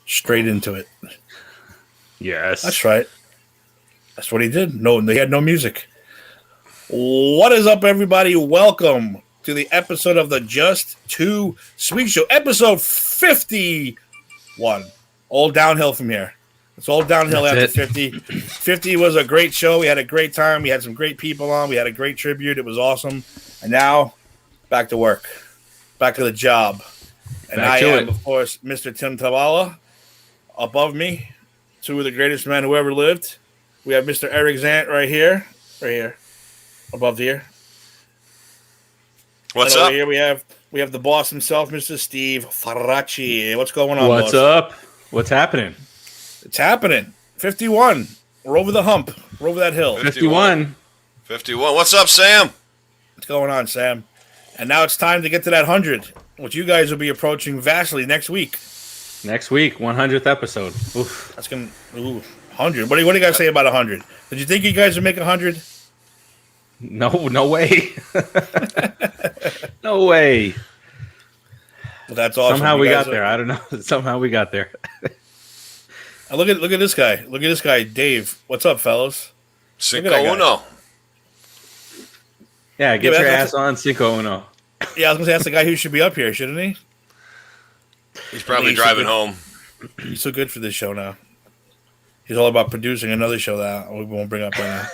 Straight into it. Yes. That's right. That's what he did. No, they had no music. What is up, everybody? Welcome to the episode of the Just Two Sweet Show, episode 51. All downhill from here. It's all downhill after 50. 50 was a great show. We had a great time. We had some great people on. We had a great tribute. It was awesome. And now, back to work. Back to the job. And I am, of course, Mr. Tim Tabala. Above me, two of the greatest men who ever lived. We have Mr. Eric Zant right here. Above here. What's up? Here we have the boss himself, Mr. Steve Faracci. What's going on, What's boss? up? What's happening? It's happening. 51. We're over the hump. We're over that hill. 51. What's up, Sam? What's going on, Sam? And now it's time to get to that 100, which you guys will be approaching vastly next week. Next week, 100th episode. Oof. That's going to... 100. What do you guys say about 100? Did you think you guys would make 100? No way. No way. Well, that's awesome. Somehow we got there. I don't know. Somehow we got there. Look at this guy. Look at this guy, Dave. What's up, fellas? Cinco Uno. Yeah, get your ass on Cinco Uno. Yeah, I was going to ask the guy who should be up here, shouldn't he? He's probably driving home. He's so good for this show now. He's all about producing another show that we won't bring up right now.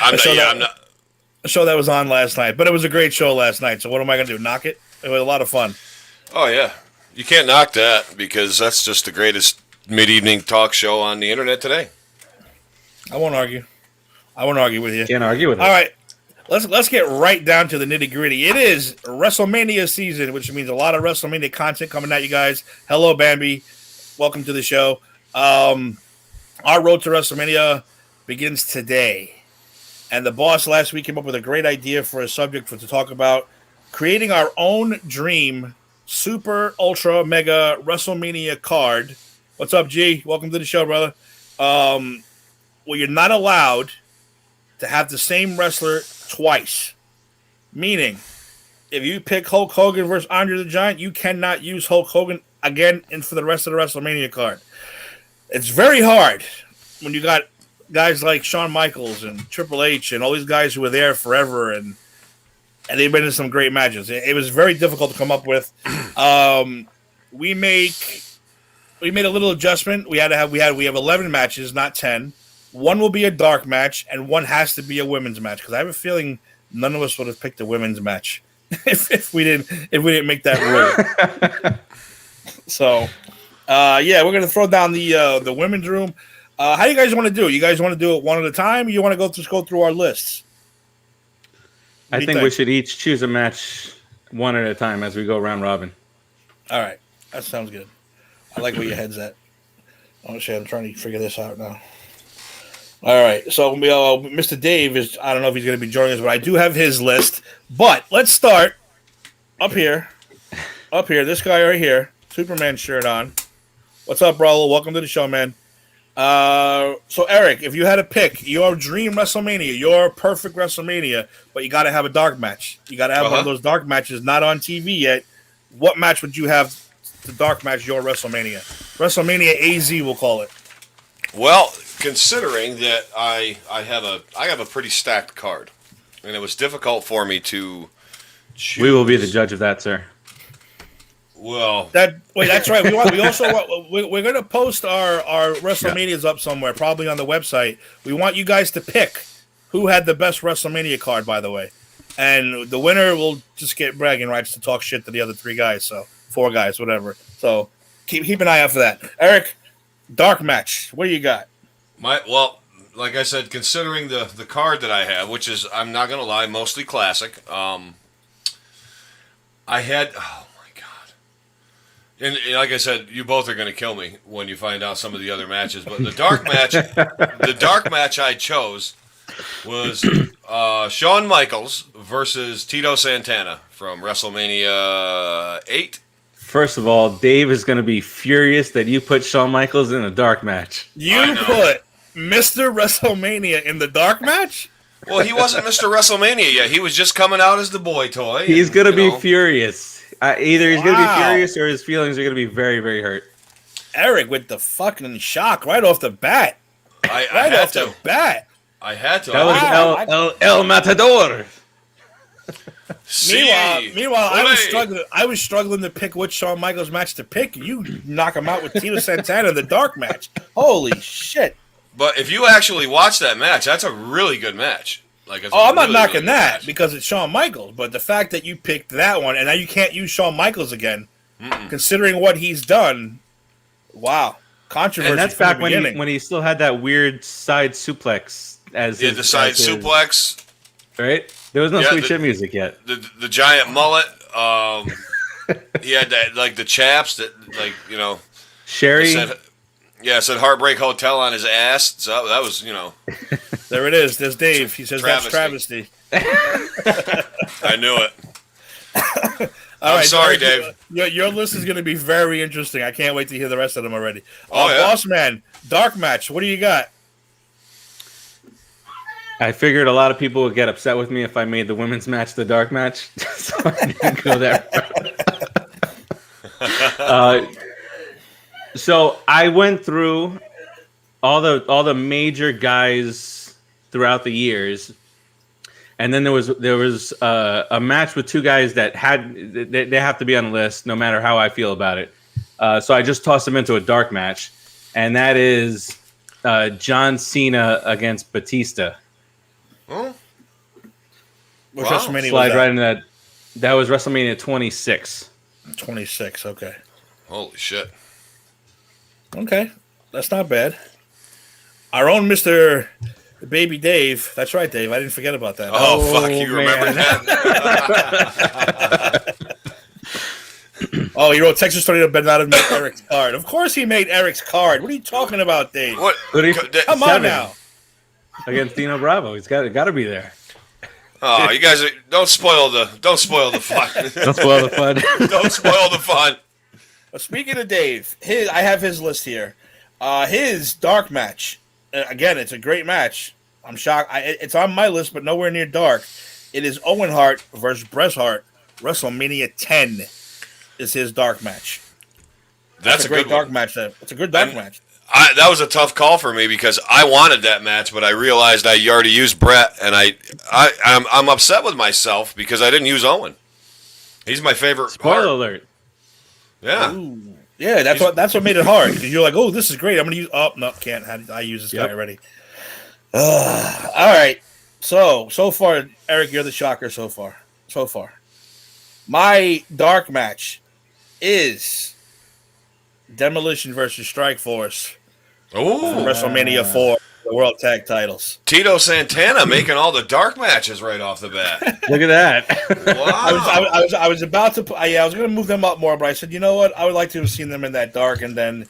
I'm not. A show that was on last night, but it was a great show last night. So what am I going to do? Knock it? It was a lot of fun. Oh yeah, you can't knock that because that's just the greatest mid-evening talk show on the internet today. I won't argue with you. Can't argue with it. All right, let's get right down to the nitty-gritty. It is WrestleMania season, which means a lot of WrestleMania content coming at you guys. Hello, Bambi. Welcome to the show. Our road to WrestleMania begins today. And the boss last week came up with a great idea for a subject to talk about creating our own dream super, ultra, mega WrestleMania card. What's up, G? Welcome to the show, brother. Well, you're not allowed to have the same wrestler twice. Meaning, if you pick Hulk Hogan versus Andre the Giant, you cannot use Hulk Hogan again and for the rest of the WrestleMania card. It's very hard when you got guys like Shawn Michaels and Triple H and all these guys who were there forever and they've been in some great matches. It was very difficult to come up with. We made a little adjustment. We have 11 matches, not 10. One will be a dark match and one has to be a women's match because I have a feeling none of us would have picked a women's match if we didn't make that rule. So, we're going to throw down the women's room. How do you guys want to do it? You guys want to do it one at a time, or you want to go through our lists? I think we should each choose a match one at a time as we go round robin. All right. That sounds good. I like where your head's at. Honestly, I'm trying to figure this out now. All right. So, Mr. Dave I don't know if he's going to be joining us, but I do have his list. But let's start up here. This guy right here. Superman shirt on. What's up, bro? Welcome to the show, man. So Eric, if you had to pick your dream WrestleMania, your perfect WrestleMania, but you got to have a dark match. You got to have one of those dark matches not on TV yet. What match would you have to dark match your WrestleMania? WrestleMania AZ, we'll call it. Well, considering that I have a pretty stacked card, and it was difficult for me to choose. We will be the judge of that, sir. Well, that's right. We're going to post our WrestleManias up somewhere, probably on the website. We want you guys to pick who had the best WrestleMania card, by the way, and the winner will just get bragging rights to talk shit to the other three guys, so 4 guys, whatever. So keep an eye out for that. Eric, dark match. What do you got? Like I said, considering the card that I have, which is, I'm not going to lie, mostly classic. I had. And like I said, you both are going to kill me when you find out some of the other matches. But the dark match I chose was Shawn Michaels versus Tito Santana from WrestleMania 8. First of all, Dave is going to be furious that you put Shawn Michaels in a dark match. You put Mr. WrestleMania in the dark match? Well, he wasn't Mr. WrestleMania yet. He was just coming out as the boy toy. He's going to be furious. Either he's going to be furious or his feelings are going to be very, very hurt. Eric with the fucking shock right off the bat. I had to. I had to. That was El Matador. Meanwhile, I was struggling to pick which Shawn Michaels match to pick. You knock him out with Tito Santana in the dark match. Holy shit! But if you actually watch that match, that's a really good match. I'm not knocking that because it's Shawn Michaels. But the fact that you picked that one and now you can't use Shawn Michaels again, considering what he's done, wow, controversy. And that's back when he still had that weird side suplex the side suplex, right? There was no Sweet Chin music yet. The giant mullet. He had that the chaps that Sherry. Said Heartbreak Hotel on his ass. So that was There it is. There's Dave. He says that's travesty. I knew it. I'm sorry, Dave. Your list is going to be very interesting. I can't wait to hear the rest of them already. Yeah. Boss Man, dark match. What do you got? I figured a lot of people would get upset with me if I made the women's match the dark match, so I didn't go there. So I went through all the major guys throughout the years, and then there was a match with two guys that they have to be on the list no matter how I feel about it. So I just tossed them into a dark match, and that is John Cena against Batista. Oh. Which WrestleMania Slide right into that. That was WrestleMania 26. 26, okay. Holy shit. Okay, that's not bad. Our own Mr. Baby Dave. That's right, Dave. I didn't forget about that. Oh fuck, you remember that? Oh, he wrote Texas Tornado better not have made Eric's card. Of course he made Eric's card. What are you talking about, Dave? What? Come on now. Against Dino Bravo. He's got to be there. Oh, you guys don't spoil the fun. Don't spoil the fun. Don't spoil the fun. Speaking of Dave, I have his list here. His dark match. Again, it's a great match. I'm shocked. It's on my list, but nowhere near dark. It is Owen Hart versus Bret Hart. WrestleMania 10 is his dark match. That's a great dark match. It's a good dark match. That was a tough call for me because I wanted that match, but I realized I already used Bret, and I'm upset with myself because I didn't use Owen. He's my favorite. Spoiler alert. Yeah. Ooh. Yeah, that's what made it hard because you're like, oh, this is great. I'm gonna use. Oh no, can't. I use this guy already. All right. So far, Eric, you're the shocker. So far, my dark match is Demolition versus Strike Force. Oh, WrestleMania 4, the World Tag Titles. Tito Santana making all the dark matches right off the bat. Look at that! Wow. I was about to. I was going to move them up more, but I said, you know what? I would like to have seen them in that dark, and then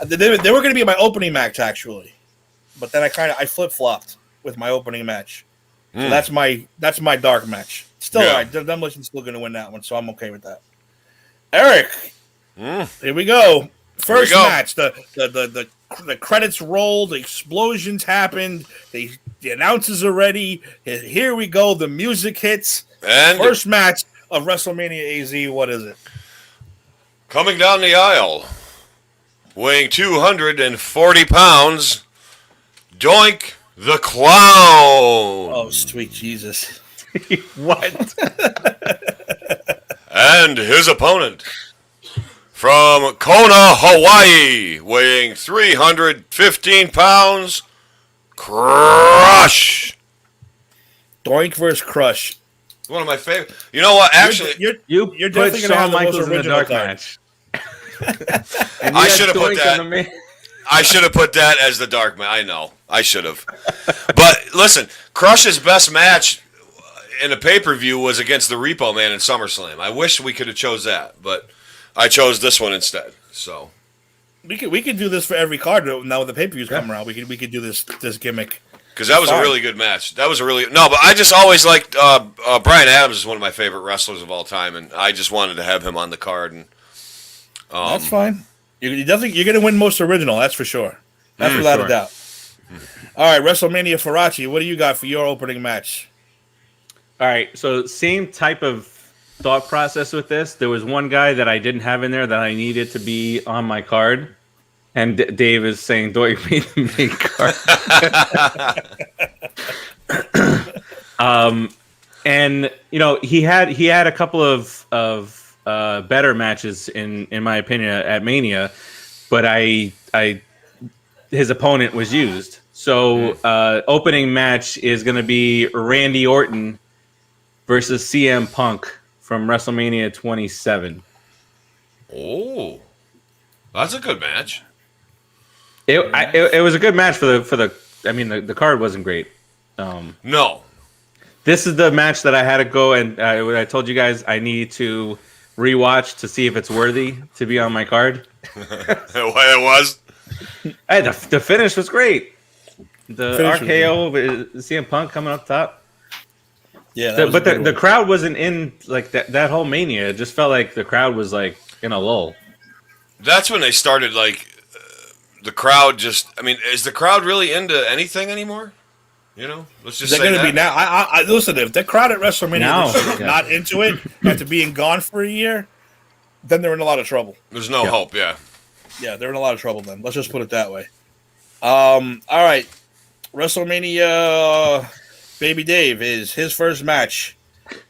they were going to be my opening match actually, but then I flip flopped with my opening match. So that's my dark match. Still, all right. Demolition's still going to win that one, so I'm okay with that. Eric, here we go. First match. The credits roll. The explosions happened. The announcers are ready. Here we go. The music hits. And first match of WrestleMania AZ. What is it? Coming down the aisle, weighing 240 pounds, Doink the Clown. Oh, sweet Jesus. What? And his opponent, from Kona, Hawaii, weighing 315 pounds, Crush. Doink versus Crush. One of my favorite. You know what? Actually, you're put definitely Shawn Michaels in the dark match. I should have put that. I should have put that as the dark match. I know. I should have. But listen, Crush's best match in a pay-per-view was against the Repo Man in SummerSlam. I wish we could have chose that, but I chose this one instead. So we could do this for every card now with the pay-per-views come around. We could do this gimmick. Because that was a really good match. But I just always liked Bryan Adams is one of my favorite wrestlers of all time, and I just wanted to have him on the card. And that's fine. You're going to win most original. That's for sure. That's without a doubt. All right, WrestleMania Farachi, what do you got for your opening match? All right, so same type of thought process with this. There was one guy that I didn't have in there that I needed to be on my card, and Dave is saying, "Don't you mean the main card?" And he had a couple of better matches in my opinion at Mania, but his opponent was used. So opening match is going to be Randy Orton versus CM Punk from WrestleMania 27. Oh, that's a good match. It was a good match for the. I mean, the card wasn't great. No. This is the match that I had to go and I told you guys I need to rewatch to see if it's worthy to be on my card. It was. Hey, the finish was great. The RKO with CM Punk coming up top. Yeah, but the crowd wasn't in like that whole Mania. It just felt like the crowd was like in a lull. That's when they started the crowd just. I mean, is the crowd really into anything anymore? Let's just say they're going to that. be now. I listen. If the crowd at WrestleMania is not into it after being gone for a year, then they're in a lot of trouble. There's no hope. Yeah. Yeah, they're in a lot of trouble. Then let's just put it that way. All right, WrestleMania. Baby Dave is his first match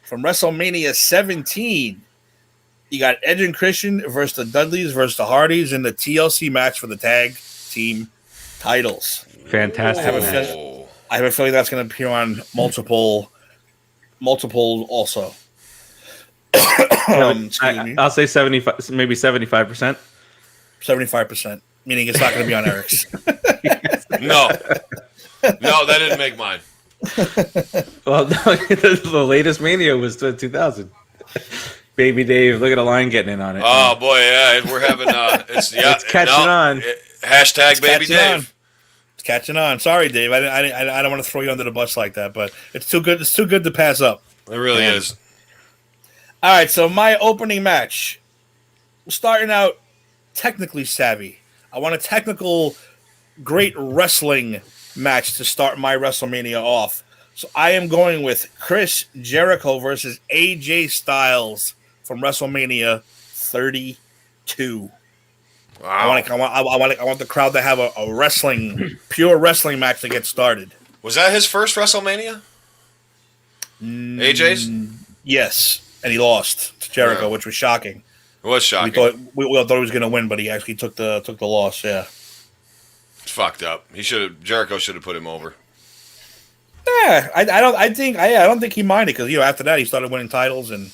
from WrestleMania 17. You got Edge and Christian versus the Dudleys versus the Hardys in the TLC match for the tag team titles. Fantastic. I have a feeling that's going to appear on multiple also. I'll say 75, maybe 75%. 75%, meaning it's not going to be on Eric's. No, that didn't make mine. Well, the latest Mania was 2000. Baby Dave, look at the line getting in on it. Oh boy, yeah, we're having it's catching on. Hashtag It's Baby Dave. on. It's catching on. Sorry, Dave. I don't want to throw you under the bus like that, but it's too good. It's too good to pass up. It really is. All right, so my opening match. Starting out technically savvy. I want a technical, great wrestling match to start my WrestleMania off. So I am going with Chris Jericho versus AJ Styles from WrestleMania 32. Wow. I want the crowd to have a pure wrestling match to get started. Was that his first WrestleMania? AJ's? Yes, and he lost to Jericho, which was shocking. It was shocking. We thought he was going to win, but he actually took the loss. Yeah, it's fucked up. Jericho should have put him over. Yeah, I don't think he minded because after that he started winning titles and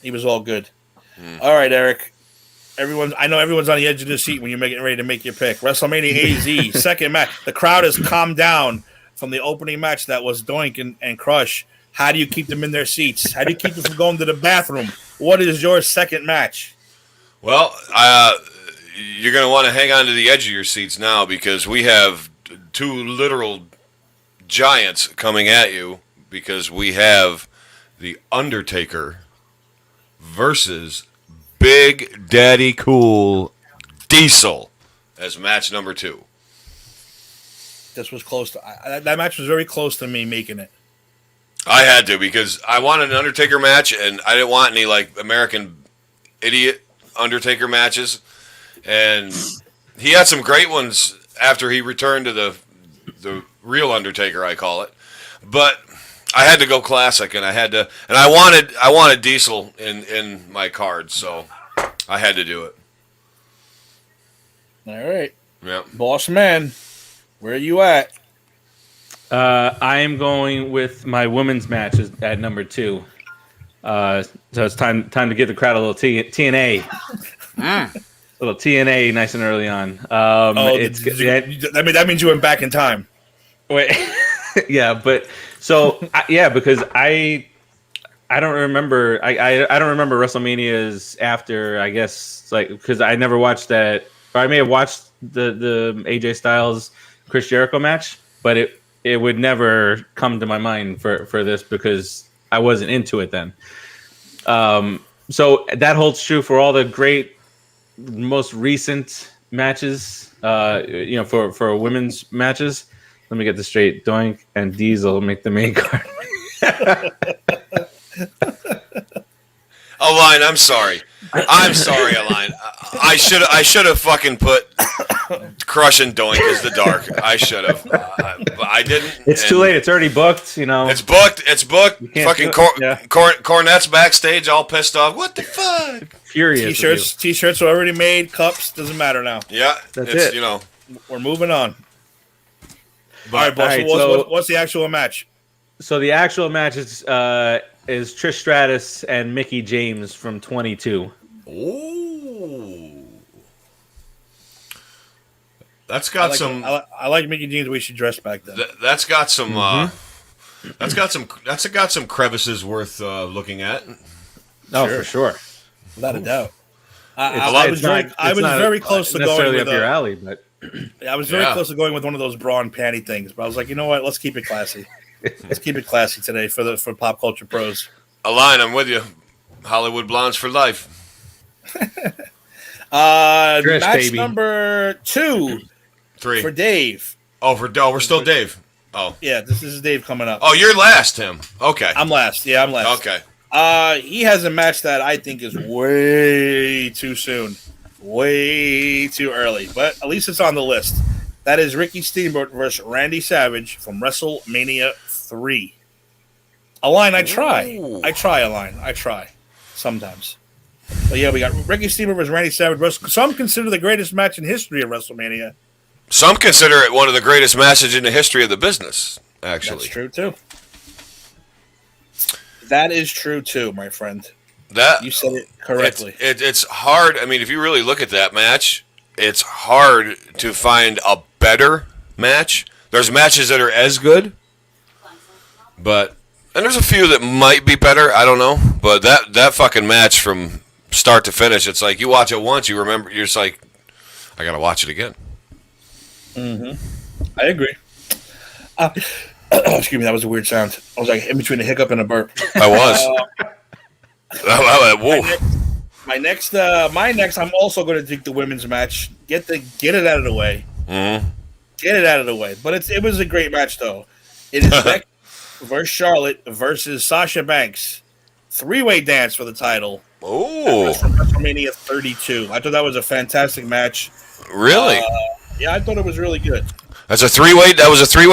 he was all good. All right, Eric. I know everyone's on the edge of their seat when you're getting ready to make your pick. WrestleMania AZ second match. The crowd has calmed down from the opening match that was Doink and Crush. How do you keep them in their seats? How do you keep them from going to the bathroom? What is your second match? Well, you're going to want to hang on to the edge of your seats now because we have two literal giants coming at you because we have the Undertaker versus Big Daddy Cool Diesel as match number 2. This was close to that match was very close to me making it. I had to because I wanted an Undertaker match and I didn't want any American idiot Undertaker matches. And he had some great ones after he returned to the real Undertaker, I call it. But I had to go classic, and I wanted Diesel in my card, so I had to do it. All right, yeah, boss man, where are you at? I am going with my women's match at number 2. So it's time to give the crowd a little TNA. A little TNA nice and early on. That means you went back in time. Wait, yeah, but because I don't remember I don't remember WrestleManias after, I guess, because I never watched that, or I may have watched the AJ Styles Chris Jericho match, but it would never come to my mind for this because I wasn't into it then. So that holds true for all the great, most recent matches. For women's matches. Let me get this straight. Doink and Diesel make the main card. Align, I'm sorry. I'm sorry, Align. I should have fucking put Crush and Doink as the Dark. I should have. But I didn't. It's too late. It's already booked, you know. It's booked. It's booked. Fucking yeah. Cornette's backstage all pissed off. What the fuck? Furious. T-shirts are already made. Cups, doesn't matter now. Yeah. That's it. You know. We're moving on. All right, boss. So what's the actual match? So the actual match is Trish Stratus and Mickie James from 22. Ooh. That's got some. I like Mickie James the way she dressed back then. That's got some. That's got some crevices worth looking at. Oh, for sure. Without a doubt. I was very close to going with up your alley, but I was very close to going with one of those bra and panty things. But I was like, you know what? Let's keep it classy. Let's keep it classy today for Pop Culture Pros. Align, I'm with you. Hollywood Blondes for life. Match baby. number 2. 3 for Dave. We're still Dave. Oh. Yeah, this is Dave coming up. Oh, you're last, Tim. Okay. I'm last. Yeah, I'm last. Okay. He has a match that I think is way too soon. Way too early. But at least it's on the list. That is Ricky Steamboat versus Randy Savage from WrestleMania 3. Align, I try. Ooh. I try, Align. I try. Sometimes. But yeah, we got Ricky Steamboat versus Randy Savage. Some consider the greatest match in history of WrestleMania. Some consider it one of the greatest matches in the history of the business, actually. That's true, too. That is true, too, my friend. That you said it correctly. It's hard. I mean, if you really look at that match, it's hard to find a better match. There's matches that are as good, and there's a few that might be better. I don't know. But that fucking match from start to finish, it's like you watch it once, you remember, you're just like, I got to watch it again. Mm-hmm. I agree. Excuse me, that was a weird sound. I was like in between a hiccup and a burp. I was. My next, I'm also going to take the women's match. Get it out of the way. Mm-hmm. Get it out of the way. But it was a great match, though. It is Becky versus Charlotte versus Sasha Banks. 3-way dance for the title. Oh. From WrestleMania 32. I thought that was a fantastic match. Really? Yeah, I thought it was really good. That was a 3-way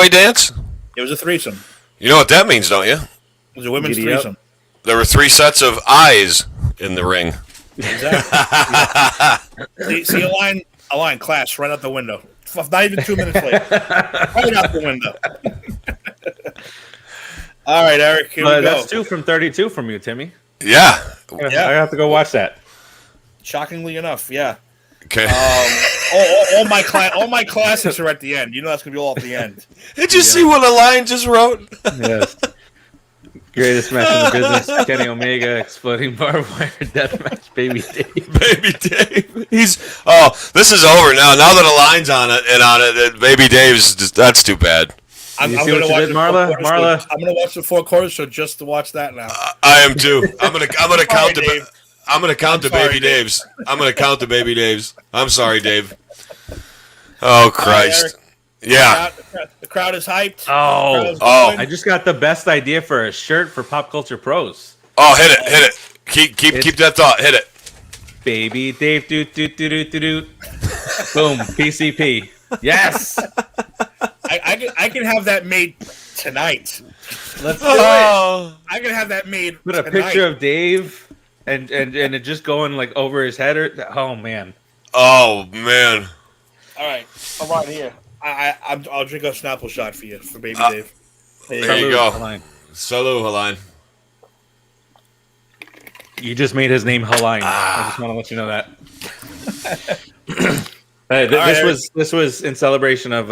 dance? It was a threesome. You know what that means, don't you? It was a women's threesome. There were 3 sets of eyes in the ring. Exactly. see a line class right out the window. Not even 2 minutes late. Right out the window. All right, Eric, here we go. That's 2 from 32 from you, Timmy. Yeah. I have to go watch that. Shockingly enough, yeah. Okay. All my classics are at the end. You know that's gonna be all at the end. Did you see what a line just wrote? Yes. Greatest match in the business: Kenny Omega exploding barbed wire death match. Baby Dave. Baby Dave. This is over now. Now that a line's on it, Baby Dave's that's too bad. I'm gonna watch Marla. I'm gonna watch the 4 quarters show just to watch that now. I am too. I'm gonna count the. I'm gonna count the Baby Dave. Daves. I'm gonna count the Baby Daves. I'm sorry, Dave. Oh Christ! Yeah. The crowd is hyped. Oh! I just got the best idea for a shirt for Pop Culture Pros. Oh, hit it! Keep that thought. Hit it. Baby Dave, doot. Boom, PCP. Yes. I can have that made tonight. Let's do it. I can have that made. Put a picture of Dave and it just going like over his head. Oh man. Oh man. All right, here. I'll drink a Snapple shot for you, for Baby Dave. There you go. Salut, Helene. You just made his name Helene. I just want to let you know that. Hey, this was in celebration of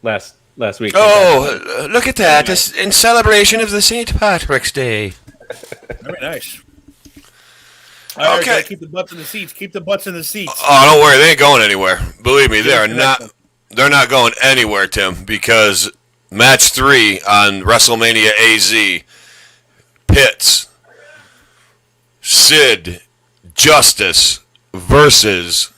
last week. Oh, look at that! It's in celebration of the St. Patrick's Day. Very nice. All right, okay, keep the butts in the seats. Keep the butts in the seats. Oh, don't worry, they ain't going anywhere. Believe me, they're not going anywhere, Tim, because match 3 on WrestleMania AZ pits Sid Justice versus,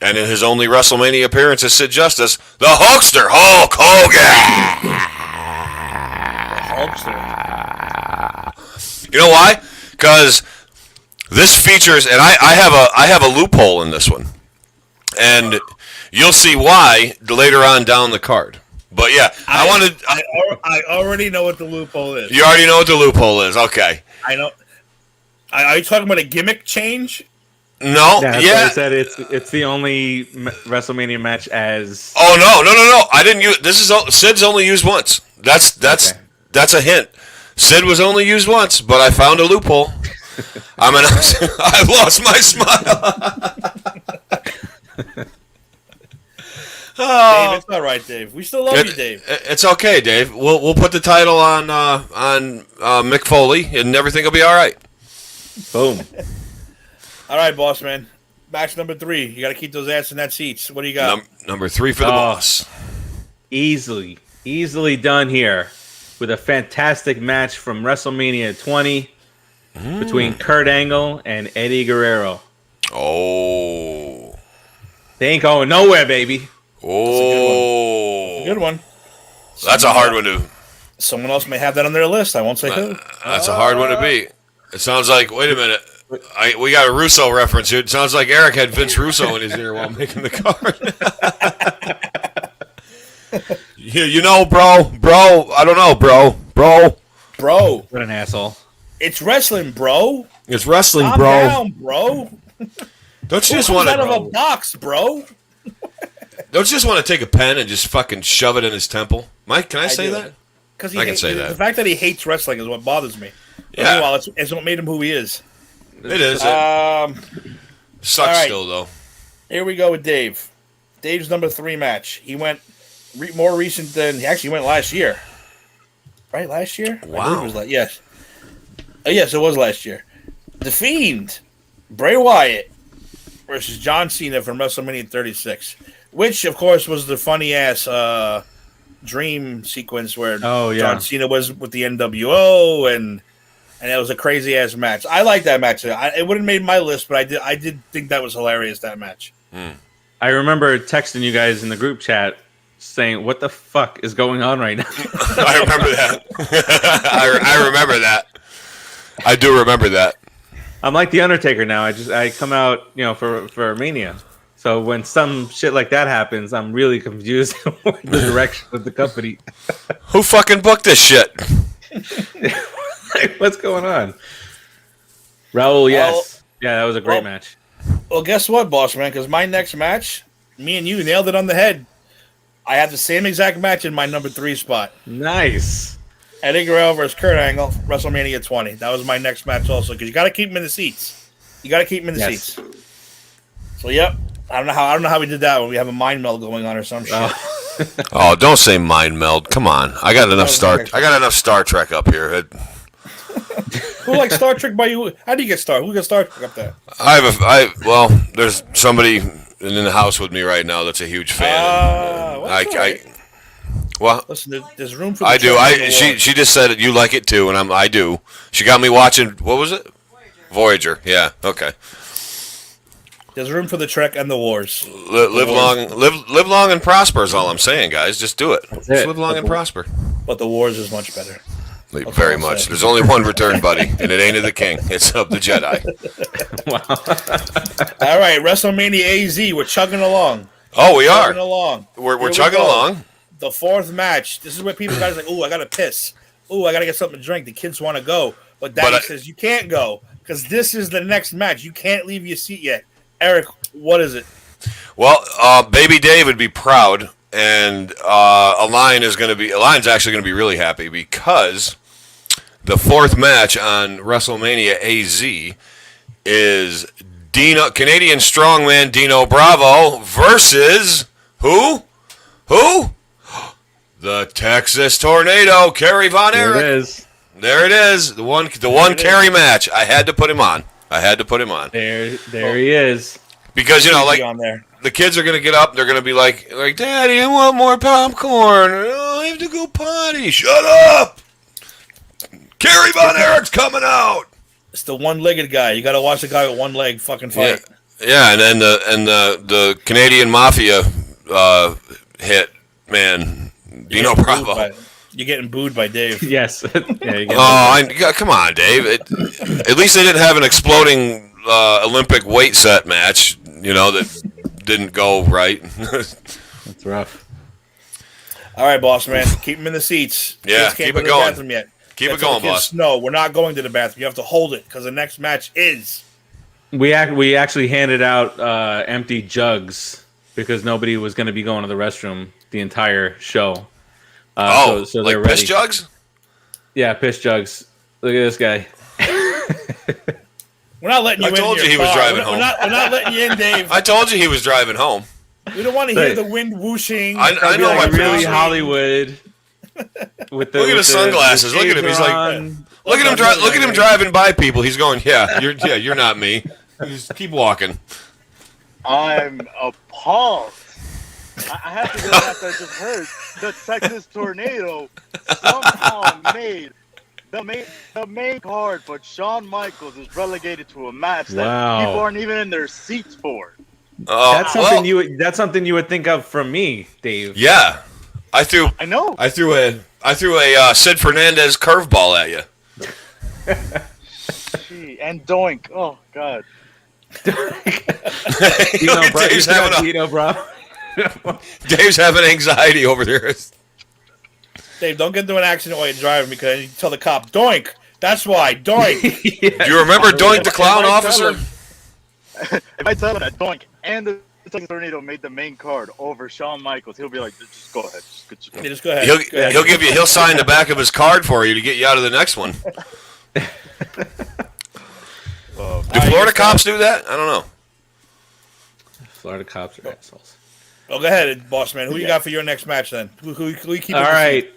and in his only WrestleMania appearance as Sid Justice, the Hulkster, Hulk Hogan. Hulkster. You know why? because this features, and I have a loophole in this one, and you'll see why later on down the card. But yeah, I already know what the loophole is. You already know what the loophole is. Okay. I know. Are you talking about a gimmick change? No. Yeah. I said it's the only WrestleMania match as. Oh no! I didn't use. This is Sid's only used once. That's a hint. Sid was only used once, but I found a loophole. I lost my smile. Dave, it's all right, Dave. We still love you, Dave. It's okay, Dave. We'll put the title on Mick Foley, and everything will be all right. Boom. All right, boss man. Match number 3. You got to keep those ass in that seats. What do you got? Number 3 for the boss. Easily done here with a fantastic match from WrestleMania 20 between Kurt Angle and Eddie Guerrero. Oh. They ain't going nowhere, baby. Oh. That's a good one. That's a hard one to. Someone else may have that on their list. I won't say who. That's a hard one to beat. It sounds like. Wait a minute. We got a Russo reference here. It sounds like Eric had Vince Russo in his ear while making the card. you know, bro. I don't know, bro. What an asshole. It's wrestling, bro. It's wrestling, Calm bro. down, bro. Don't you just want want out to? of a box, bro. Don't you just want to take a pen and just fucking shove it in his temple? Mike, can I say that? Because I can say that. The fact that he hates wrestling is what bothers me. Yeah. Meanwhile, it's what made him who he is. It is. Sucks right. still, though. Here we go with Dave. Dave's number 3 match. He went more recent than he actually went last year. Right, last year? Wow. Yes. Yes, it was last year. The Fiend, Bray Wyatt versus John Cena from WrestleMania 36, which, of course, was the funny-ass dream sequence where John Cena was with the NWO, and it was a crazy-ass match. I like that match. It wouldn't have made my list, but I did think that was hilarious, that match. I remember texting you guys in the group chat saying, what the fuck is going on right now? I remember that. I remember that. I do remember that. I'm like the Undertaker now. I come out, for Mania. So when some shit like that happens, I'm really confused with the direction of the company. Who fucking booked this shit? What's going on? Raul, yes. Yeah, that was a great match. Well, guess what, boss man? Because my next match, me and you nailed it on the head. I have the same exact match in my number 3 spot. Nice. Eddie Guerrero versus Kurt Angle, WrestleMania 20. That was my next match also, because you got to keep them in the seats. Seats. So, yep. I don't know how we did that when we have a mind meld going on or some shit. Oh, don't say mind meld. Come on. I got enough Star Trek up here. Who likes Star Trek by you? How do you get Star? Who got Star Trek up there? There's somebody in the house with me right now that's a huge fan. Listen, there's room for. I do. She just said you like it too, and I do. She got me watching. What was it? Voyager. Yeah. Okay. There's room for the Trek and the Wars. Live long and prosper is all I'm saying, guys. Just do it. Just live long and prosper. But the Wars is much better. Very much. There's only one return, buddy, and it ain't of the King. It's of the Jedi. Wow. All right, WrestleMania AZ. We're chugging along. Oh, we are. Chugging along. We're chugging along. The 4th match. This is where people guys like, oh, I gotta piss. Oh, I gotta get something to drink. The kids want to go, but Daddy says you can't go because this is the next match. You can't leave your seat yet. Eric, what is it? Well, Baby Dave would be proud, and Aline's actually going to be really happy because the 4th match on WrestleMania AZ is Canadian strongman Dino Bravo versus who? The Texas Tornado, Kerry Von Erich. There it is. The one Kerry match. I had to put him on. There he is. Because the kids are gonna get up. They're gonna be like, Daddy, I want more popcorn. Oh, I have to go potty. Shut up. Kerry Von Erich's coming out. It's the one-legged guy. You got to watch the guy with one leg fucking fight. Yeah, and then the Canadian Mafia hit man, Dino Bravo. You're getting booed by Dave. Yes. Come on, Dave. At least they didn't have an exploding Olympic weight set match, that didn't go right. That's rough. All right, boss man. Keep them in the seats. Yeah, Kids can't keep go it to the going. bathroom yet. Keep it going, boss. No, we're not going to the bathroom. You have to hold it because the next match is. We actually handed out empty jugs because nobody was going to be going to the restroom the entire show. So like they're piss ready. jugs? Yeah, piss jugs. Look at this guy. We're not letting you in. I told you he was driving home. We're not letting you in, Dave. I told you he was driving home. We don't want to hear the wind whooshing. I know my really pants. Hollywood. Look at his sunglasses. Look at him. He's like, look at him driving by people. He's going, you're not me. Just keep walking. I'm appalled. I have to go after I just heard the Texas tornado somehow made the main card, but Shawn Michaels is relegated to a match that people aren't even in their seats for. That's something you would think of from me, Dave. Yeah, I threw a Sid Fernandez curveball at you. Gee, and doink. Oh God. Dave's having anxiety over there. Dave, don't get into an accident while you're driving because you tell the cop, doink. That's why, doink. Do you remember Doink the Clown Officer? If I tell him that doink and the Texas tornado made the main card over Shawn Michaels, he'll be like, just go ahead. Just go ahead. He'll sign the back of his card for you to get you out of the next one. Do Florida cops do that? I don't know. Florida cops are assholes. Oh, go ahead, boss man. Who you got for your next match then? Who you keep? All right.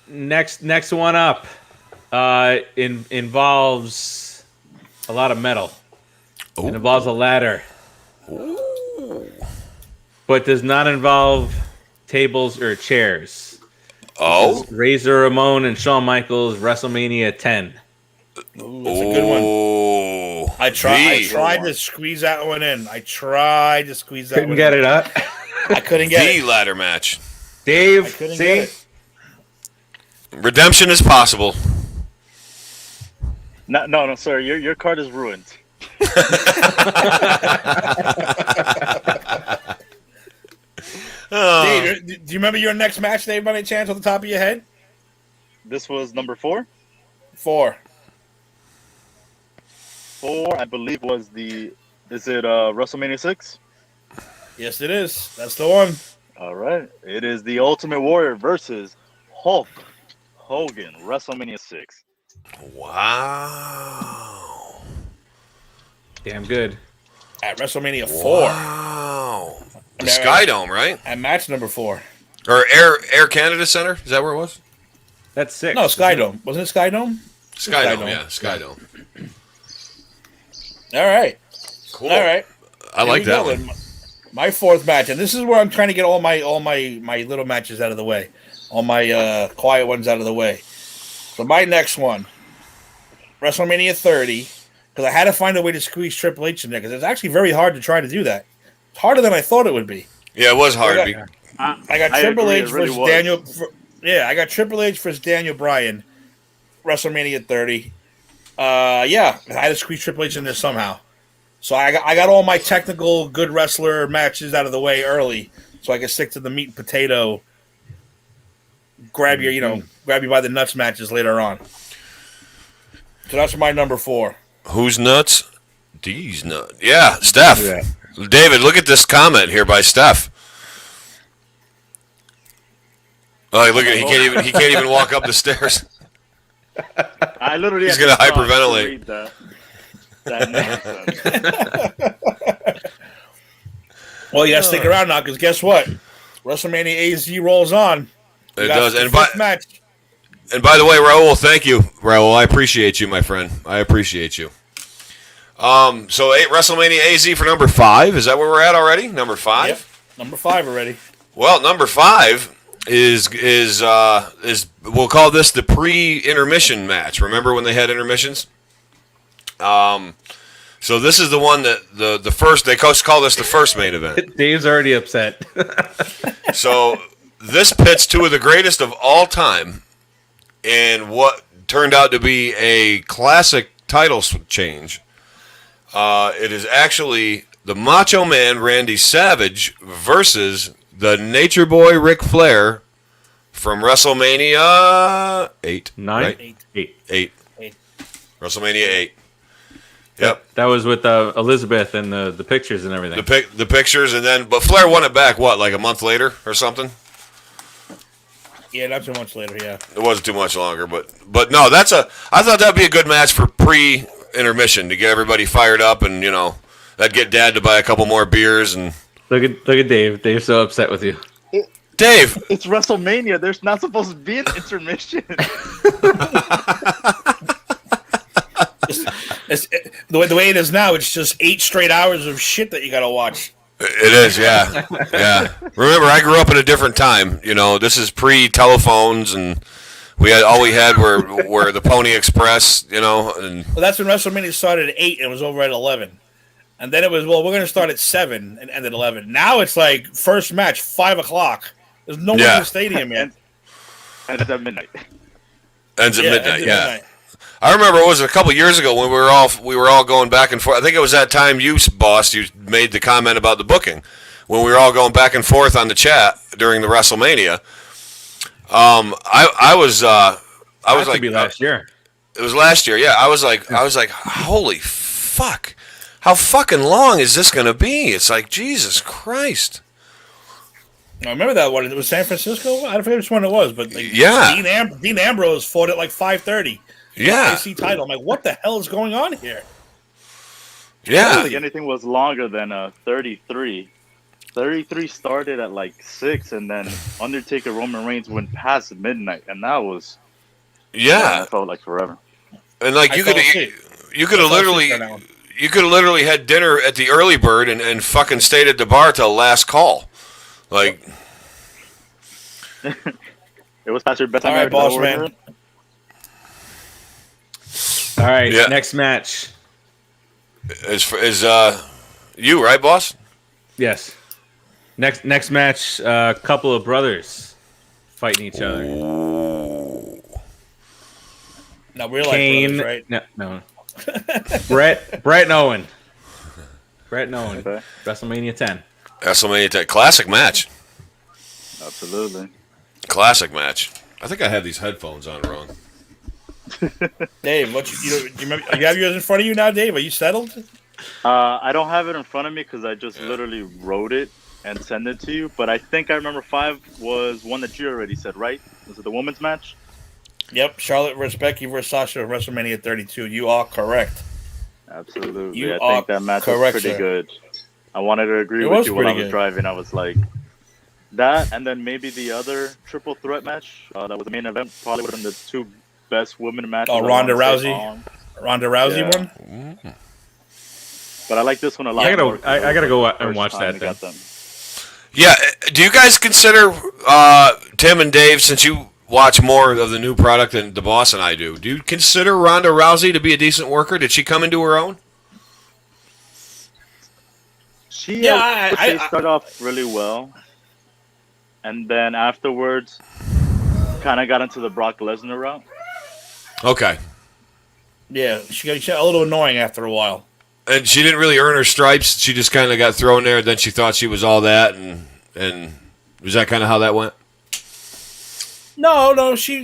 Next one up involves a lot of metal. Ooh. It involves a ladder. Ooh. But does not involve tables or chairs. Oh. Razor Ramon and Shawn Michaels, WrestleMania 10. Ooh, that's a good one. I tried to squeeze that one in. Couldn't get it up. I couldn't get the it. ladder match. Dave, see? Redemption is possible. No, sir. Your card is ruined. Dave, do you remember your next match, Dave, by any chance, on the top of your head? This was number 4? 4. 4, I believe, is it WrestleMania 6? Yes, it is. That's the one. All right. It is the Ultimate Warrior versus Hulk Hogan, WrestleMania 6. Wow. Damn good. At WrestleMania 4. Wow. The Skydome, right? At match number 4. Or Air Canada Center? Is that where it was? That's 6. No, Skydome. Wasn't it Skydome? Skydome, yeah. Skydome. All right. Cool. All right. I like that one. My 4th match, and this is where I'm trying to get all my little matches out of the way, all my quiet ones out of the way. So my next one, WrestleMania 30, because I had to find a way to squeeze Triple H in there, because it's actually very hard to try to do that. It's harder than I thought it would be. Yeah, it was hard. I got Triple H versus Daniel. I got Triple H versus Daniel Bryan, WrestleMania 30. I had to squeeze Triple H in there somehow. So I got all my technical good wrestler matches out of the way early, so I can stick to the meat and potato. Grab you by the nuts matches later on. So that's my number 4. Who's nuts? D's nuts. Yeah, Steph. Yeah. David, look at this comment here by Steph. Oh, look at he can't even walk up the stairs. I literally he's gonna hyperventilate. To read that nonsense. Well, you gotta stick around now because guess what? WrestleMania AZ rolls on. It does. And by the way, Raul, thank you, Raul. I appreciate you, my friend. I appreciate you. So WrestleMania AZ for number 5. Is that where we're at already? Number 5. Yep. Number 5 already. Well, number 5 is we'll call this the pre-intermission match. Remember when they had intermissions? So this is the one that the first they call this the first main event. Dave's already upset. So this pits two of the greatest of all time in what turned out to be a classic title change. It is actually the Macho Man Randy Savage versus the Nature Boy Ric Flair from WrestleMania 8. 9? Right? 8. 8. WrestleMania 8. Yep. That was with Elizabeth and the pictures and everything. The pictures, and then but Flair won it back. What, like a month later or something? Yeah, not too much later. Yeah, It wasn't too much longer, but no, I thought that'd be a good match for pre-intermission to get everybody fired up, and that'd get Dad to buy a couple more beers and. Look at Dave. Dave's so upset with you. Dave, It's WrestleMania. There's not supposed to be an intermission. the way it is now, it's just 8 straight hours of shit that you got to watch. it is, yeah, yeah. Remember, I grew up in a different time. This is pre-telephones, and all we had were the Pony Express. And Well, that's when WrestleMania started at 8 and it was over at 11. And then it was, we're going to start at 7 and end at 11. Now it's like first match, 5 o'clock. There's no one in the stadium yet. And it's at midnight. Ends at midnight. Yeah. Midnight. I remember it was a couple years ago when we were all going back and forth. I think it was that time you made the comment about the booking when we were all going back and forth on the chat during the WrestleMania. I was like, last year. It was last year. Yeah, I was like, holy fuck, how fucking long is this gonna be? It's like Jesus Christ. I remember that one. It was San Francisco. I don't forget which one it was, but yeah, Dean Ambrose fought at like 5:30. Yeah, IC title. I'm like, what the hell is going on here? Yeah, I don't think anything was longer than 33. 33 started at like 6, and then Undertaker Roman Reigns went past midnight, and that was that felt like forever. And like you could have literally had dinner at the Early Bird and fucking stayed at the bar till last call. Like it was past your bedtime. All right, boss man. All right, next match. Is you right, boss? Yes. Next match, a couple of brothers fighting each other. No, we're like brothers, right? No. Brett and Owen. Brett and Owen. Okay. WrestleMania 10. WrestleMania 10. Classic match. Absolutely. Classic match. I think I have these headphones on wrong. Dave, do you remember? You have yours in front of you now, Dave? Are you settled? I don't have it in front of me because I just literally wrote it and sent it to you. But I think I remember 5 was one that you already said, right? Was it the women's match? Yep, Charlotte versus Becky versus Sasha at WrestleMania 32. You are correct. Absolutely. I think that match was pretty good. I wanted to agree with you while I was driving. I was like, that and then maybe the other triple threat match that was the main event, probably would have been the 2 best women matches. Oh, Ronda Rousey one? But I like this one a lot. I gotta go and watch that then. Yeah, do you guys consider Tim and Dave, since you watch more of the new product than the boss and I do you consider Ronda Rousey to be a decent worker? Did she come into her own? She started off really well, and then afterwards kind of got into the Brock Lesnar route. Okay. Yeah, she got a little annoying after a while. And she didn't really earn her stripes. She just kind of got thrown there, and then she thought she was all that, and was that kind of how that went? No, she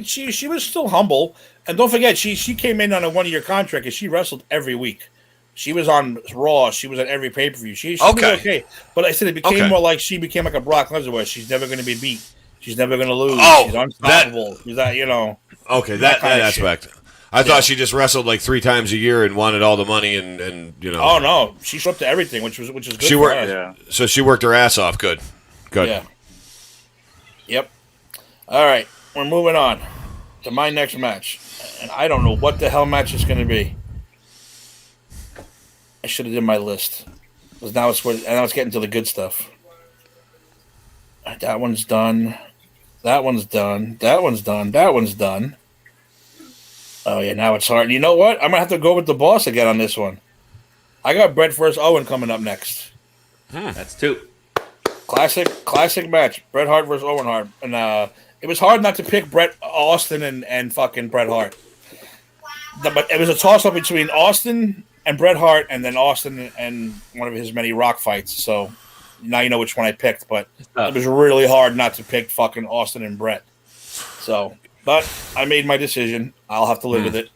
was still humble. And don't forget, she came in on a 1-year contract, and she wrestled every week. She was on Raw. She was at every pay-per-view. She was okay. But I said it became more like she became like a Brock Lesnar, where she's never going to be beat. She's never going to lose. She's unstoppable. She's that, Okay, that aspect. I thought she just wrestled like 3 times a year and wanted all the money and. Oh no, she showed up to everything, which is good. She worked. So she worked her ass off. Good. Yeah. Yep. All right, we're moving on to my next match, and I don't know what the hell match it's going to be. I should have did my list, because now it's getting to the good stuff. That one's done. That one's done. That one's done. That one's done. Oh, yeah, now it's hard. You know what? I'm going to have to go with the boss again on this one. I got Brett versus Owen coming up next. That's 2. Classic match. Bret Hart versus Owen Hart, and it was hard not to pick Austin and fucking Bret Hart. But it was a toss up between Austin and Bret Hart, and then Austin and one of his many Rock fights. So now you know which one I picked. But it was really hard not to pick fucking Austin and Bret. So, but I made my decision. I'll have to live with it.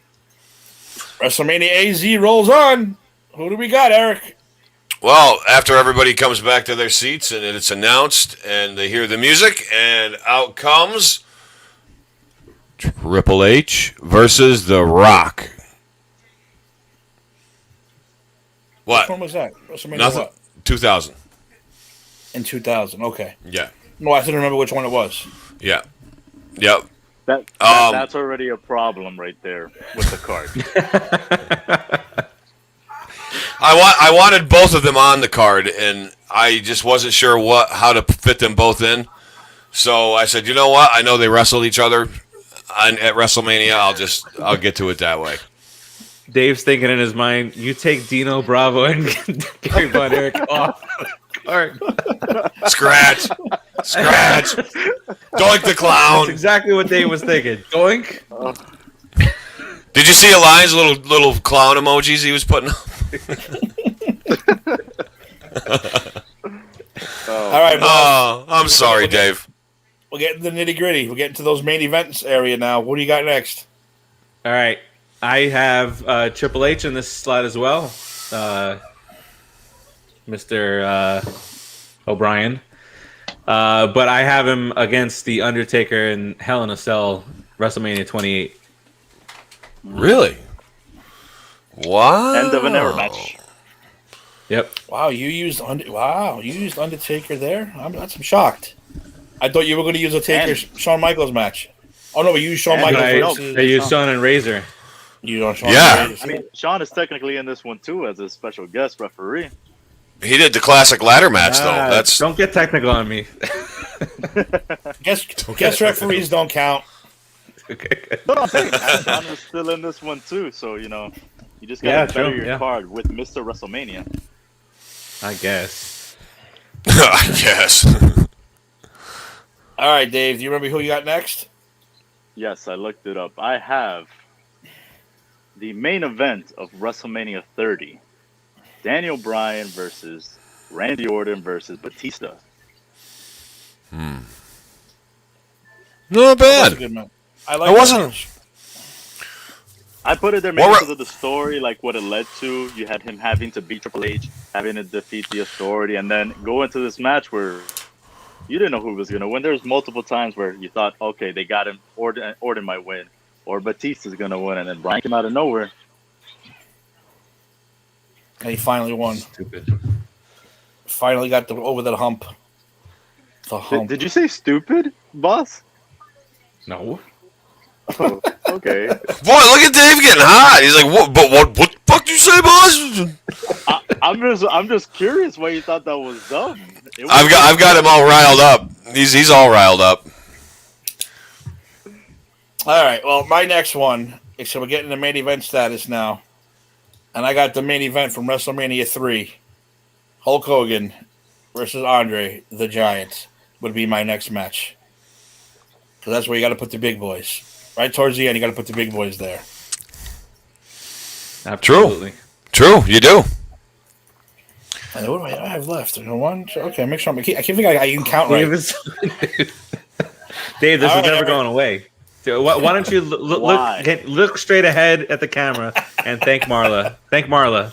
WrestleMania AZ rolls on. Who do we got, Eric? Well, after everybody comes back to their seats and it's announced and they hear the music, and out comes Triple H versus The Rock. What? Which one was that? WrestleMania Nothing. What? 2000. In 2000, okay. Yeah. No, I didn't remember which one it was. Yeah. Yep. That's already a problem right there with the card. I wanted both of them on the card, and I just wasn't sure how to fit them both in. So I said, you know what? I know they wrestled each other at WrestleMania. I'll get to it that way. Dave's thinking in his mind, you take Dino Bravo and Gary Von Erich off the card. Scratch. Doink the clown. That's exactly what Dave was thinking. Doink. Did you see Alion's little clown emojis he was putting up? All right, Oh, I'm sorry, Dave. we'll get into the nitty gritty. We'll get into those main events area now. What do you got next? All right. I have Triple H in this slot as well. Mr. O'Brien. But I have him against The Undertaker in Hell in a Cell, WrestleMania 28. Really? Wow. End of an era match. Yep. Wow, you used Undertaker there. I'm shocked. I thought you were going to use a Taker Shawn Michaels match. Oh no, but you used Shawn Michaels. They used Shawn and Razor. You know Shawn. Yeah. I mean, Sean is technically in this one too as a special guest referee. He did the classic ladder match, though. Don't get technical on me. Guest referees don't count. Okay. No, I'm saying Sean is still in this one too. So you just gotta better your card with Mr. WrestleMania. I guess. I guess. All right, Dave. Do you remember who you got next? Yes, I looked it up. I have the main event of WrestleMania 30. Daniel Bryan versus Randy Orton versus Batista. Not That's a bad. good match. I like. I wasn't. I put it there mainly because of the story, like what it led to. You had him having to beat Triple H, having to defeat the Authority, and then go into this match where you didn't know who was going to win. There's multiple times where you thought, okay, they got him, Orton might win, or Batista's going to win, and then Bryan came out of nowhere. And he finally won. Stupid. Finally got over that hump. The hump. Did you say stupid, boss? No. Oh, okay. Boy, look at Dave getting hot. He's like, what? But what the fuck did you say, boss? I'm just curious why you thought that was dumb. I've got him all riled up. He's all riled up. All right. Well, my next one. So we're getting the main event status now, and I got the main event from WrestleMania 3. Hulk Hogan versus Andre the Giant would be my next match, because that's where you got to put the big boys. Right towards the end, you got to put the big boys there. Absolutely. True, you do. And what do I have left? One. Okay, make sure I can't think I can count right. Dave, this All is right, never going away. Why don't you look straight ahead at the camera and thank Marla? Thank Marla.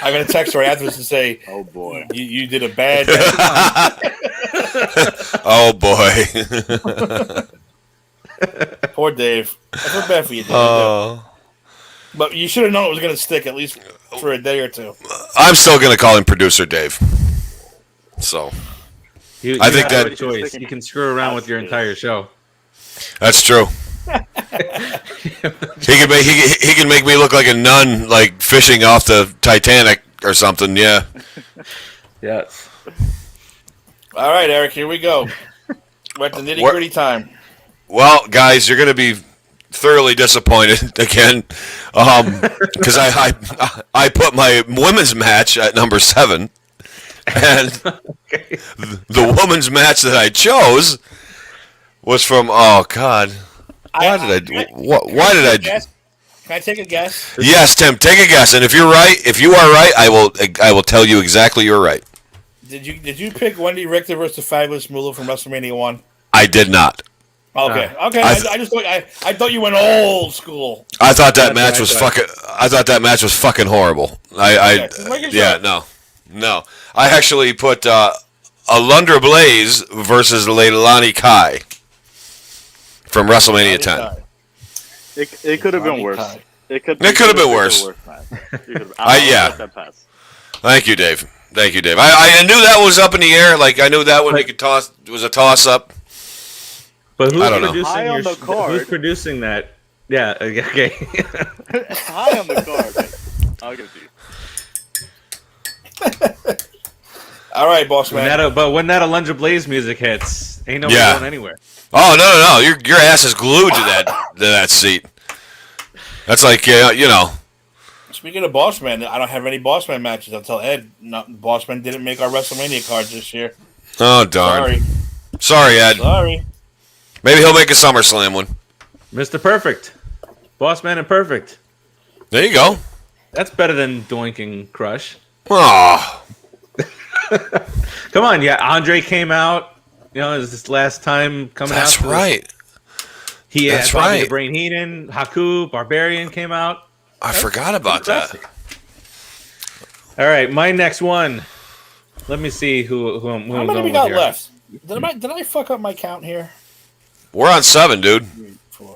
I'm gonna text her after this and say, "Oh boy, you did a bad job." Oh boy. Poor Dave. I feel bad for you, Dave. But you should have known it was gonna stick at least for a day or two. I'm still gonna call him Producer Dave. So I think have that a choice. You can screw around with your entire show. that's true. He can make me look like a nun, like fishing off the Titanic or something. Yeah. Yes. All right, Eric. Here we go. We're at the nitty gritty time. Well, guys, you're going to be thoroughly disappointed again, because I put my women's match at number 7, And the woman's match that I chose was from, oh God, why did I Can I take a guess? Yes, Tim, take a guess, and if you are right, I will tell you exactly you're right. Did you pick Wendy Richter versus the Fabulous Moolah from WrestleMania 1? I did not. Okay. I thought you went old school. I thought that match was fucking horrible. No. I actually put Alundra Blaze versus Leilani Kai from WrestleMania 10. It could have been worse. It could have been worse. Thank you, Dave. I knew that was up in the air. Like, I knew that one was a toss up. But I don't know. Who's producing that? Yeah, okay. High on the card. I'll give it to you. All right, boss man. But when that Alundra Blaze music hits, ain't nobody going anywhere. Oh no! Your ass is glued to that seat. That's like Speaking of boss man, I don't have any boss man matches. I'll tell Ed. Boss man didn't make our WrestleMania cards this year. Oh darn! Sorry, Ed. Sorry. Maybe he'll make a SummerSlam one. Mr. Perfect, Boss Man and Perfect. There you go. That's better than Doink and Crush. Oh. Come on, yeah. Andre came out. It was his last time coming out. That's right. He had Bobby the Brain Heenan, Haku, Barbarian came out. I forgot about that. All right, my next one. Let me see who I'm How many we got left? Did I fuck up my count here? We're on 7, dude.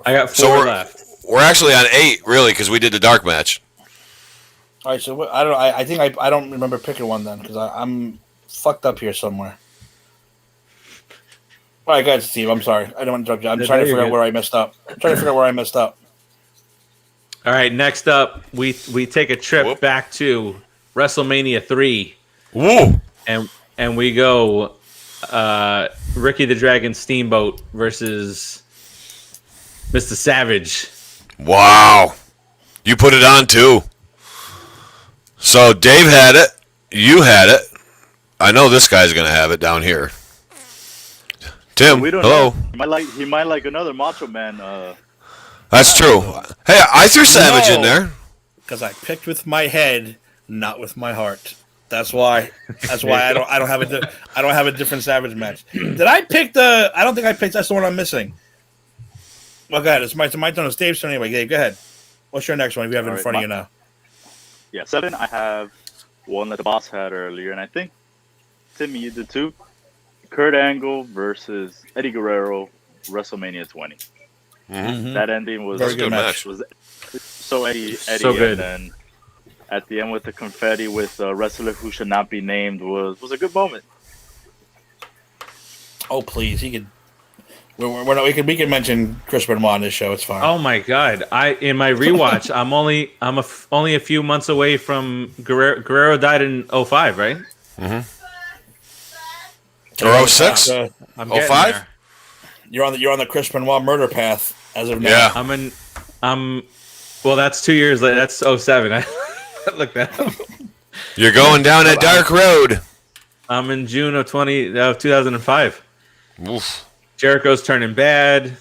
I got 4 left. We're actually on 8, really, because we did the dark match. All right, so I don't know. I think I don't remember picking one then because I'm fucked up here somewhere. All right, guys, Steve. I'm sorry. I don't want to interrupt you. I'm trying to figure out where I messed up. All right, next up, we take a trip back to WrestleMania 3. Woo! And we go Ricky the Dragon Steamboat versus Mr. Savage. Wow. You put it on, too. So Dave had it. You had it. I know this guy's going to have it down here. Tim, we don't hello. Know. He might like another Macho Man. That's true. Hey, I threw Savage in there. Because I picked with my head, not with my heart. That's why I don't have a different Savage match. Did I pick I don't think I picked. That's the one I'm missing. Well, go ahead. It's my turn. It's Dave's turn anyway. Dave, go ahead. What's your next one? If you have it in front of you now. Yeah, 7. I have one that the boss had earlier, and I think Timmy, you did too. Kurt Angle versus Eddie Guerrero, WrestleMania 20. Mm-hmm. That ending was very good match. Was so Eddie, so good. And then at the end with the confetti with a wrestler who should not be named was a good moment. Oh please, he could. We can mention Chris Benoit on this show. It's fine. Oh my God! In my rewatch, I'm only a few months away from Guerrero died in 05, right? Mm-hmm. Or 06? 05? You're on the Chris Benoit murder path as of now. Yeah. Well, that's 2 years later. That's 07. I looked that up. You're going down a dark road. I'm in June of 2005. Oof. Jericho's turning bad.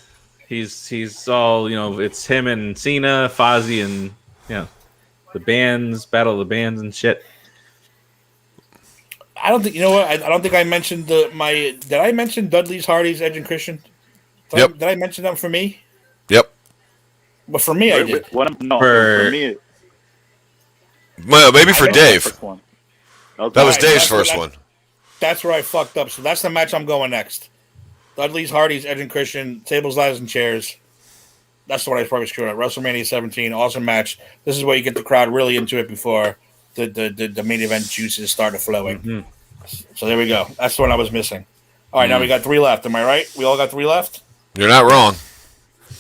He's all, it's him and Cena, Fozzy, and the bands, battle of the bands and shit. I don't think I don't think I mentioned did I mention Dudley's, Hardy's, Edge and Christian? Did I mention them for me? Yep. But for me, I did. For me. Well, maybe for Dave. That was Dave's first one. That's where I fucked up. So that's the match I'm going next. Dudley's, Hardy's, Edge and Christian, tables, ladders, and chairs. That's the one I probably screwed up. WrestleMania 17, awesome match. This is where you get the crowd really into it before the main event juices start flowing. Mm-hmm. So there we go. That's the one I was missing. All right, now we got 3 left. Am I right? We all got 3 left? You're not wrong.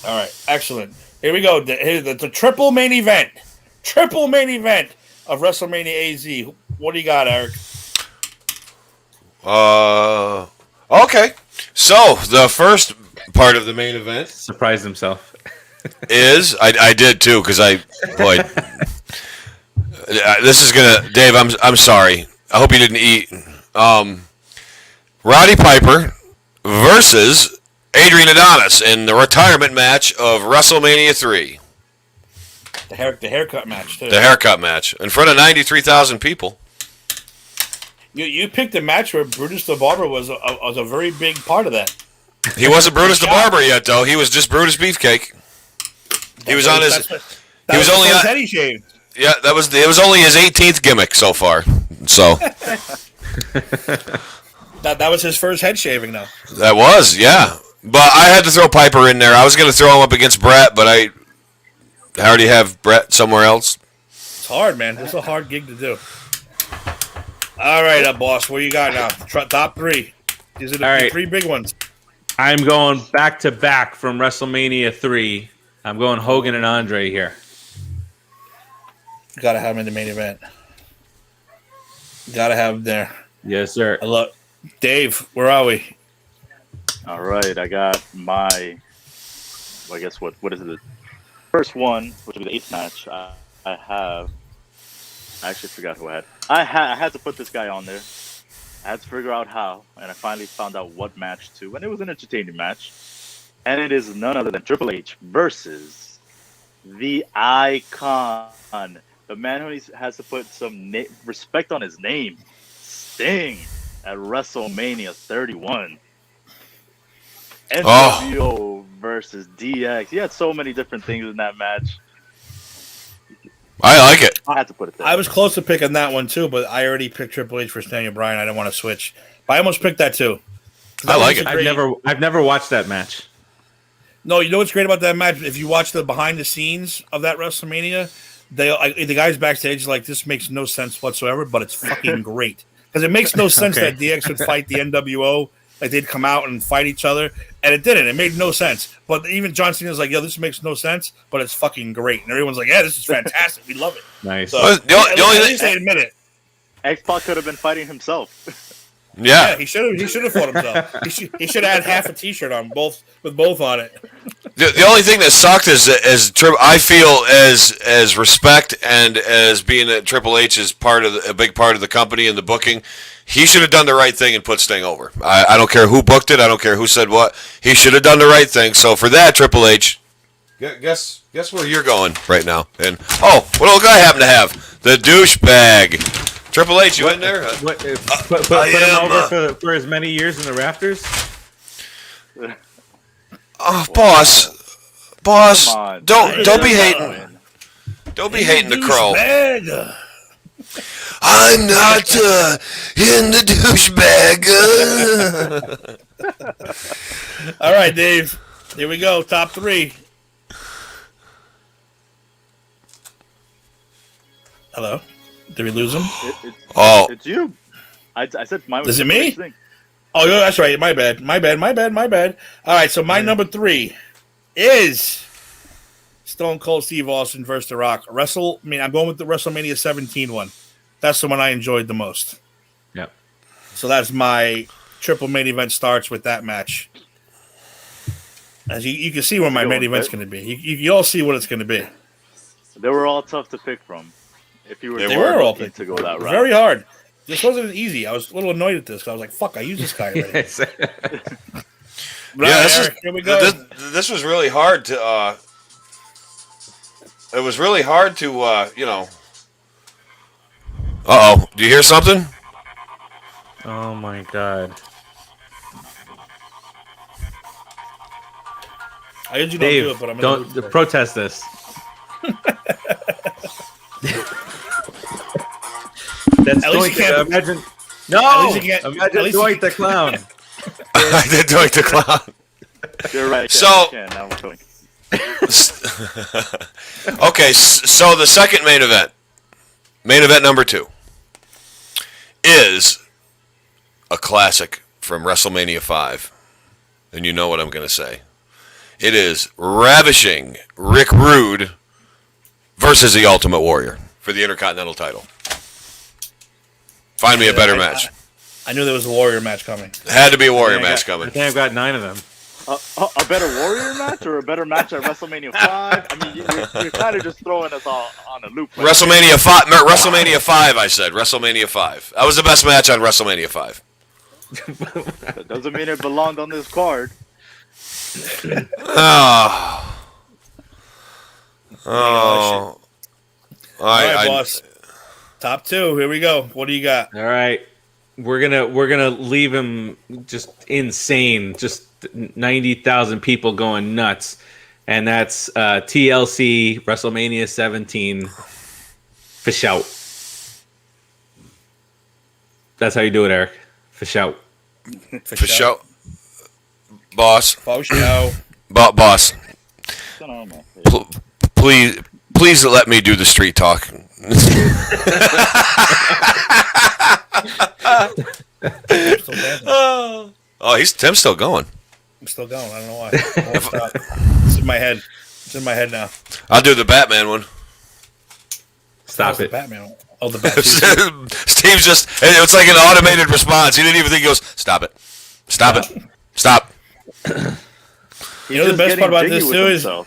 All right, excellent. Here we go. The triple main event. Triple main event of WrestleMania AZ. What do you got, Eric? Okay. So, the first part of the main event surprised himself. is I did too because this is gonna Dave. I'm sorry. I hope you didn't eat Roddy Piper versus Adrian Adonis in the retirement match of WrestleMania 3. The haircut match, too. The haircut match in front of 93,000 people. You picked a match where Brutus the Barber was a very big part of that. He wasn't Brutus the Barber yet, though. He was just Brutus Beefcake. He was on his. He was only on. Head shaved. Yeah, it was only his 18th gimmick so far. So that was his first head shaving, though. That was, yeah. But I had to throw Piper in there. I was going to throw him up against Brett, but I already have Brett somewhere else. It's hard, man. It's a hard gig to do. All right, boss. What you got now? Top three. These are the three big ones. I'm going back to back from WrestleMania 3. I'm going Hogan and Andre here. Gotta have him in the main event. Gotta have him there. Yes, sir. I love Dave. Where are we? All right, I got my. Well, I guess what is it? The first one, which will be the 8th match. I have. I actually forgot who I had. I had to put this guy on there. I had to figure out how, and I finally found out what match to, and it was an entertaining match. And it is none other than Triple H versus the Icon, the man who has to put some respect on his name, Sting, at WrestleMania 31. NWO versus DX. He had so many different things in that match. I like it. I had to put it there. I was close to picking that one too, but I already picked Triple H for Daniel Bryan. I didn't want to switch, but I almost picked that too. I like it. I've never watched that match. No, you know what's great about that match? If you watch the behind the scenes of that WrestleMania, the guys backstage like, this makes no sense whatsoever, but it's fucking great because it makes no sense that DX would fight the NWO. Like they'd come out and fight each other, and it didn't. It made no sense. But even John Cena's like, "Yo, this makes no sense, but it's fucking great." And everyone's like, "Yeah, this is fantastic. We love it." Nice. So, the only at least they admit it. X-Pac could have been fighting himself. Yeah, he should have fought himself. He should have had half a T-shirt on, with both on it. The only thing that sucked is I feel as respect and as being that Triple H is a big part of the company and the booking. He should have done the right thing and put Sting over. I don't care who booked it. I don't care who said what. He should have done the right thing. So for that, Triple H, guess where you're going right now. And what do I happen to have? The douchebag. Triple H, you in there? Put him over for as many years in the rafters? Oh, boss, don't be hating. Don't be hating the crow. I'm not in the douchebag. All right, Dave. Here we go. Top three. Hello. Did we lose him? It's you. I said mine was. Is it me? Oh, yeah, that's right. My bad. All right, so my number 3 is Stone Cold Steve Austin versus The Rock. I'm going with the WrestleMania 17 one. That's the one I enjoyed the most. Yep. So that's my triple main event starts with that match. As you can see where my main event's going to be. You all see what it's going to be. They were all tough to pick from. If you were, they were all to go that route. Very hard. This wasn't easy. I was a little annoyed at this because I was like, "Fuck! I used this guy already." Right, here we go. This was really hard to. It was really hard to. Uh-oh. Do you hear something? Oh, my God. I usually Dave, don't do it, but I'm going to protest this. That's at least you can't imagine. Imagine Dwight the Clown. I did Dwight the Clown. You're right. So, now we're going. okay, so the second main event number 2, is a classic from WrestleMania 5. And you know what I'm going to say. It is ravishing Rick Rude versus the Ultimate Warrior for the Intercontinental title. Find me a better match. I knew there was a Warrior match coming. Had to be a Warrior match coming. I think I've got 9 of them. A better Warrior match or a better match at WrestleMania 5? I mean, you're kind of just throwing us all on a loop. WrestleMania 5. WrestleMania 5. I said WrestleMania 5. That was the best match on WrestleMania 5. That doesn't mean it belonged on this card. Oh. Oh. All right, boss. Top 2. Here we go. What do you got? All right, we're gonna leave him just insane, just 90,000 people going nuts, and that's TLC WrestleMania 17 for shout. That's how you do it, Eric. For shout. For sure. Boss. For show. Boss. Please let me do the street talk. Tim's still going. I'm still going. I don't know why. I won't stop. It's in my head. It's in my head now. I'll do the Batman one. Stop The it. Batman. Oh, the Batman. Steve's just, it's like an automated response. He didn't even think. He goes, stop it. Stop it. Stop. You know the best part about this, too, is that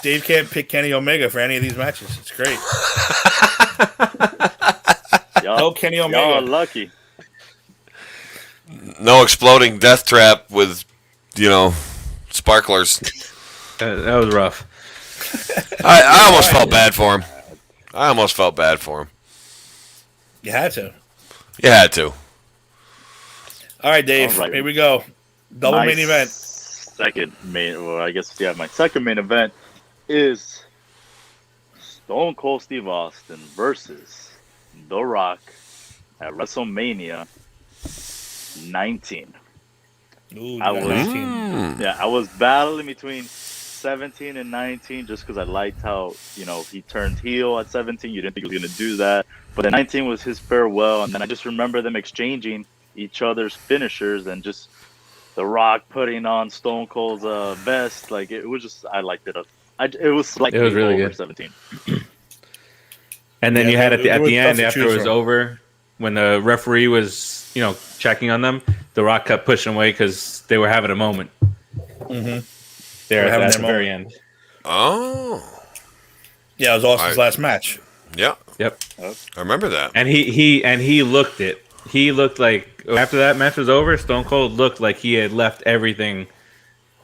Dave can't pick Kenny Omega for any of these matches. It's great. No Kenny Omega. Y'all are lucky. No exploding death trap with, sparklers. That was rough. I almost felt bad for him. You had to. You had to. All right, Dave. All right. Here we go. Double main event. My second main event is Stone Cold Steve Austin versus The Rock at WrestleMania 19. Ooh, I was battling between 17 and 19 just because I liked how, he turned heel at 17. You didn't think he was going to do that. But then 19 was his farewell. And then I just remember them exchanging each other's finishers and just The Rock putting on Stone Cold's vest. Like, it was just, I liked it. It was really good. 17. And then you had at the end, after it was from. over, when the referee was, checking on them, The Rock kept pushing away because they were having a moment. Mm-hmm. There at the very end. Oh. Yeah, it was Austin's last match. Yeah. Yep. I remember that. And he looked it. He looked like, after that match was over, Stone Cold looked like he had left everything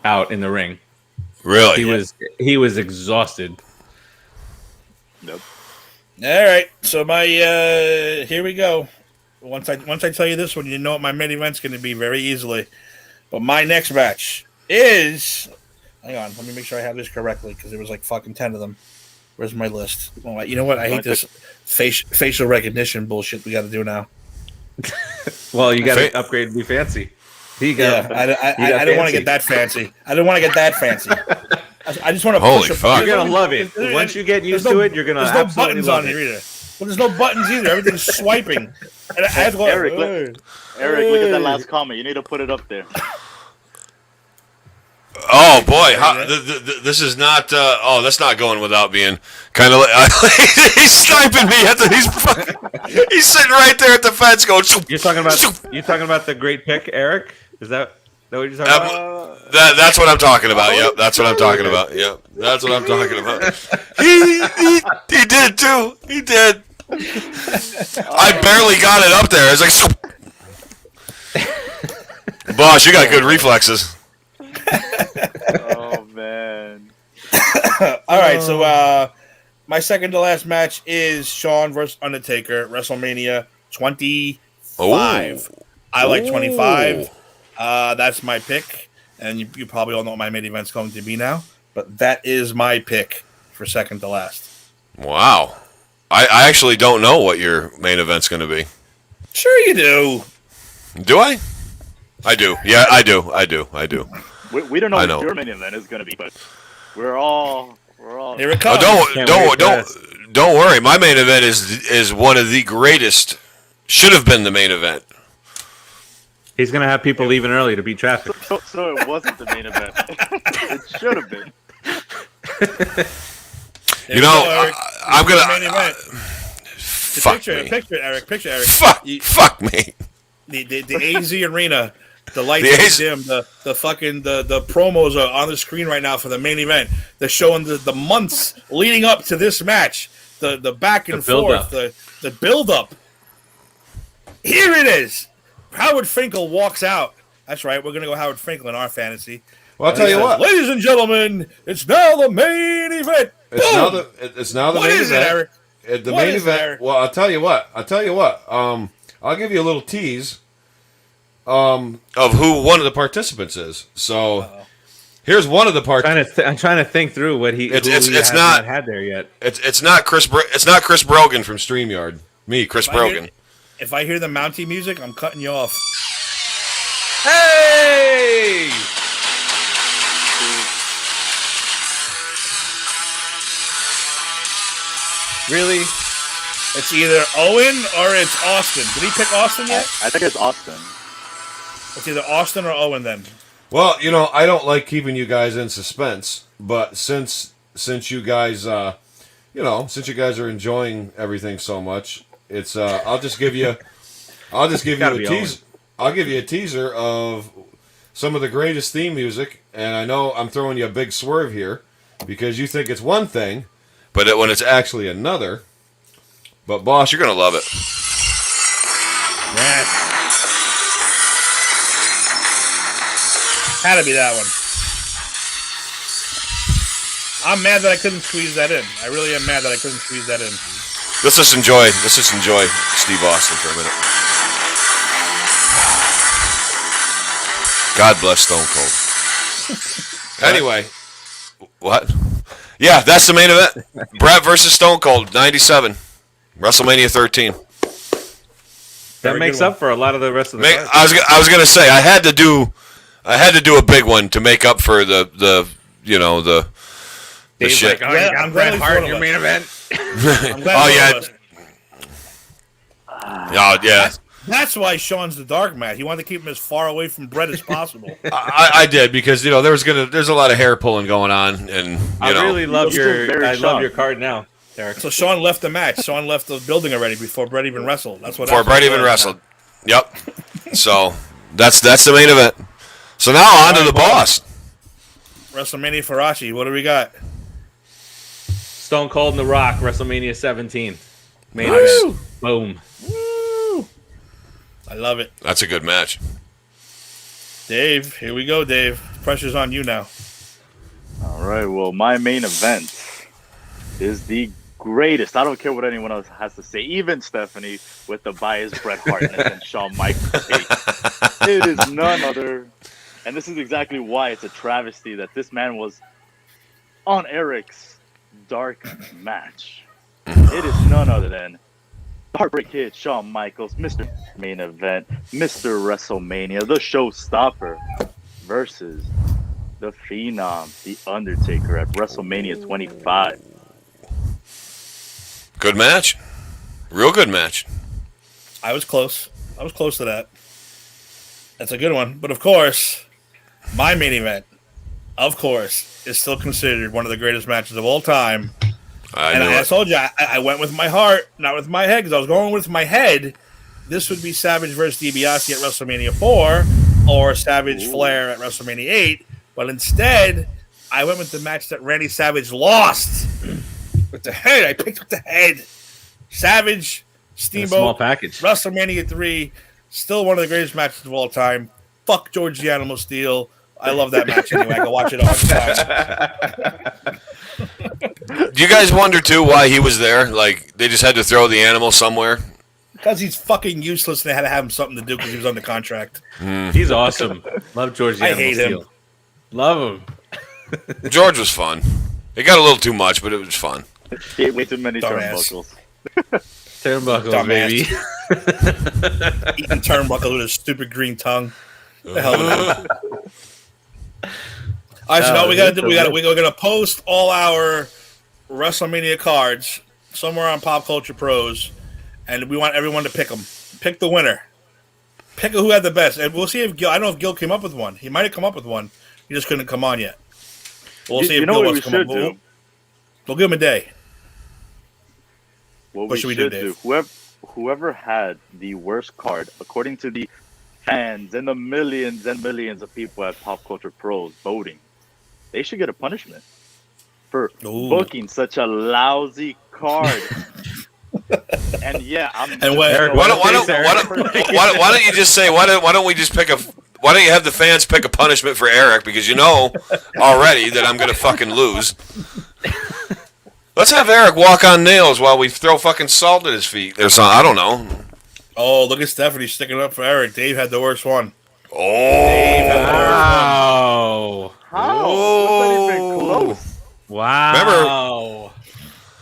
out in the ring. Really? He was exhausted. Nope. All right, so my here we go. Once I tell you this one, you know what my main event's going to be very easily. But my next match is, hang on, let me make sure I have this correctly because there was like fucking 10 of them. Where's my list? Well, you know what? I hate this facial recognition bullshit we got to do now. Well, you got to upgrade to be fancy. I didn't want to get that fancy. I didn't want to get that fancy. I just want to push Holy fuck. You're going to love it. Once you get used to it, you're going to absolutely love it. There's no buttons on here either. Well, there's no buttons either. Everything's swiping. And I have to go, Eric, look at that last comment. You need to put it up there. Oh boy, this is not. That's not going without being kind of. He's sniping me. He's sitting right there at the fence, going. You're talking about the great pick, Eric. Is that what you're talking about? That's what I'm talking about. Yep, that's what I'm talking about. Yep, that's what I'm talking about. He did too. He did. I barely got it up there. It's like, boss, you got good reflexes. Oh man! All right, so my second to last match is Shawn versus Undertaker, WrestleMania 25. Ooh. I like 25. That's my pick, and you probably all know what my main event's going to be now. But that is my pick for second to last. Wow, I actually don't know what your main event's going to be. Sure, you do. Do I? I do. Yeah, I do. We don't know what your main event is going to be, but we're all. Here it comes. Don't worry. My main event is one of the greatest. Should have been the main event. He's going to have people leaving early to beat traffic. So it wasn't the main event. It should have been. I'm gonna. Main event. Fuck me. Picture, Eric. Fuck me. The AZ Arena The lights are dim. The fucking the promos are on the screen right now for the main event. They're showing the months leading up to this match. The back and forth. The build up. Here it is. Howard Finkel walks out. That's right. We're gonna go Howard Finkel in our fantasy. Well, I'll tell you what, ladies and gentlemen, it's now the main event. It's now the main event. Eric? The main event. Well, I'll tell you what. I'll give you a little tease of who one of the participants is. So here's one of the participants. I'm trying to think through what he. It's not had there yet. It's not Chris. It's not Chris Brogan from StreamYard. Me, Chris Brogan. If I hear the Mountie music, I'm cutting you off. Hey! Really? It's either Owen or it's Austin. Did he pick Austin yet? I think it's Austin. It's either Austin or Owen then. Well, I don't like keeping you guys in suspense, but since you guys, since you guys are enjoying everything so much, it's I'll just give you a teaser. I'll give you a teaser of some of the greatest theme music, and I know I'm throwing you a big swerve here because you think it's one thing, but when it's actually another. But boss, you're gonna love it. Yeah. Had to be that one. I'm mad that I couldn't squeeze that in. I really am mad that I couldn't squeeze that in. Let's just enjoy Steve Austin for a minute. God bless Stone Cold. Anyway, what? Yeah, that's the main event. Bret versus Stone Cold, 97. WrestleMania 13. That makes up for a lot of the rest of the cards. I was gonna say I had to do a big one to make up for the shit. Like, you got Bret Hart in your main event. Oh yeah. That's why Sean's the dark man. He wanted to keep him as far away from Bret as possible. I did because there's a lot of hair pulling going on, and I really love your card now, Eric. So Sean left the match. Sean left the building already before Bret even wrestled. Before Bret even wrestled. Yep. So that's the main event. So now on to the boss. WrestleMania Farashi. What do we got? Stone Cold and The Rock, WrestleMania 17. Main event. Boom. Woo! I love it. That's a good match. Dave, here we go, Dave. Pressure's on you now. All right, well, my main event is the greatest. I don't care what anyone else has to say, even Stephanie with the biased Bret Hart and Shawn Michaels take. It is none other, and this is exactly why it's a travesty that this man was on Eric's dark match. It is none other than Heartbreak Kid, Shawn Michaels, Mr. Main Event, Mr. WrestleMania, the Showstopper, versus the Phenom, the Undertaker, at WrestleMania 25. Good match. Real good match. I was close. I was close to that. That's a good one. But of course, my main event, of course, is still considered one of the greatest matches of all time. I told you, I went with my heart, not with my head, because I was going with my head. This would be Savage versus DiBiase at WrestleMania 4 or Savage Flair at WrestleMania 8. But instead, I went with the match that Randy Savage lost. With the head. I picked with the head. Savage, Steamboat, small package. WrestleMania 3, still one of the greatest matches of all time. Fuck George the Animal Steel. I love that match anyway. I can watch it all the time. Do you guys wonder, too, why he was there? Like, they just had to throw the animal somewhere? Because he's fucking useless and they had to have him something to do because he was under contract. He's awesome. Love George the I Animal hate Steel. him. Love him. George was fun. It got a little too much, but it was fun. He ate way too many Dumbass. turnbuckles. Turnbuckles, baby. Eating turnbuckle with his stupid green tongue. The hell with him. All right, so now we got to do. We're gonna post all our WrestleMania cards somewhere on Pop Culture Pros, and we want everyone to pick them. Pick the winner. Pick who had the best, and we'll see if Gil. I don't know if Gil came up with one. He might have come up with one. He just couldn't come on yet. We'll see if Gil wants to come up. We'll give him a day. What should we do, Dave? Whoever had the worst card, according to the fans and the millions and millions of people at Pop Culture Pros voting, they should get a punishment for booking such a lousy card. And yeah, why don't you just say why don't we just pick a why don't you have the fans pick a punishment for Eric, because you know already that I'm gonna fucking lose. Let's have Eric walk on nails while we throw fucking salt at his feet or something. I don't know. Oh, look at Stephanie sticking up for Eric. Dave had the worst one. Oh, wow! How? That's not even close. Wow!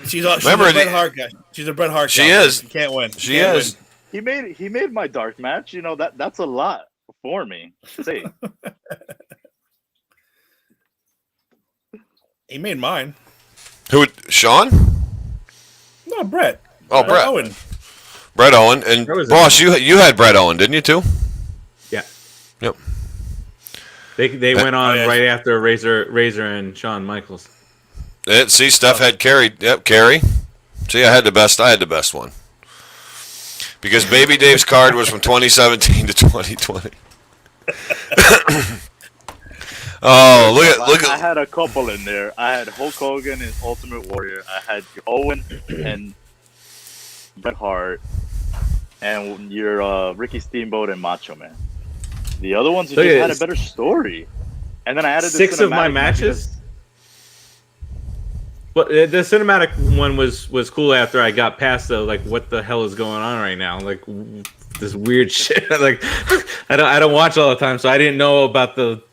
She's a Bret Hart guy. She's a Bret Hart guy. She is. She can't win. She is. Win. He made my dark match. You know that's a lot for me to say. He made mine. Who? Sean? No, Bret. Oh, Bret Owen. Bret Owen and Boss. You had Bret Owen, didn't you too? Yeah. Yep. They went on right after Razor and Shawn Michaels. See, Steph had Kerry. Yep, Kerry. See, I had the best one. Because Baby Dave's card was from 2017 to 2020. Oh, look at! I had a couple in there. I had Hulk Hogan and Ultimate Warrior. I had Owen and Bret Hart, and your Ricky Steamboat and Macho Man. The other ones just had a better story. And then I added 6 of my matches. But the cinematic one was cool after I got past the what the hell is going on right now? Like this weird shit. Like I don't watch all the time, so I didn't know about the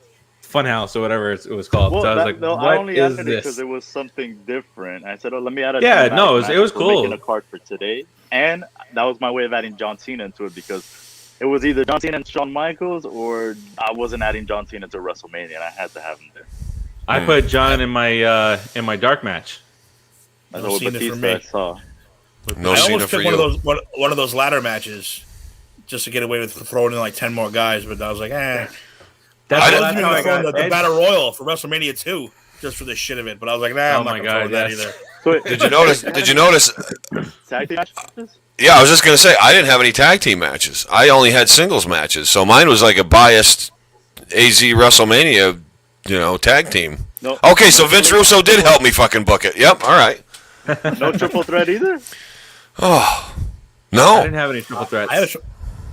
Funhouse or whatever it was called. Well, so I was like, what I only is added this? it because it was something different. I said, let me add a it was cool. Making a card for today, and that was my way of adding John Cena into it because it was either John Cena and Shawn Michaels, or I wasn't adding John Cena to WrestleMania, and I had to have him there. I put John in my dark match. That's what Batista I saw. No I Cena almost for picked you. one of those ladder matches just to get away with throwing in 10 more guys, but I was like, That's I was throwing the Battle Royal for WrestleMania 2 just for the shit of it, but I was like, I'm not gonna throw that either. So Did you notice? Tag team matches? Yeah, I was just gonna say I didn't have any tag team matches. I only had singles matches, so mine was like a biased AZ WrestleMania, tag team. No. Okay, so Vince Russo did help me fucking book it. Yep, all right. No triple threat either? Oh, I no. didn't have any triple threats.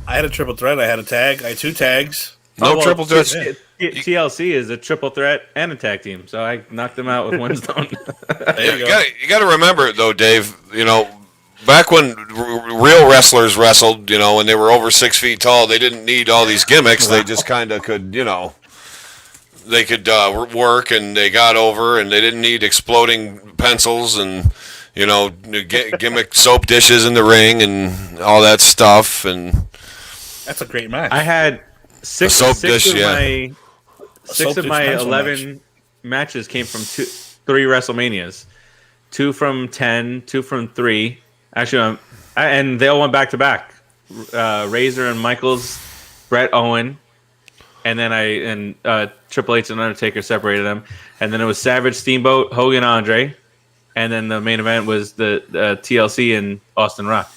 I had a triple threat. I had a tag. I had 2 tags. No triple threats. TLC is a triple threat and a tag team, so I knocked them out with one stone. There you go. You got to remember though, Dave. Back when real wrestlers wrestled, when they were over 6 feet tall, they didn't need all these gimmicks. They just kind of could, they could work, and they got over, and they didn't need exploding pencils and gimmick soap dishes in the ring and all that stuff. And That's a great match. I had six soap of dish, my soap dish 11 matches came from 3 WrestleManias, 2 from 10, 2 from 3. Actually, and they all went back to back. Razor and Michaels, Bret Owen, and then Triple H and Undertaker separated them, and then it was Savage, Steamboat, Hogan, Andre, and then the main event was the TLC and Austin Rock.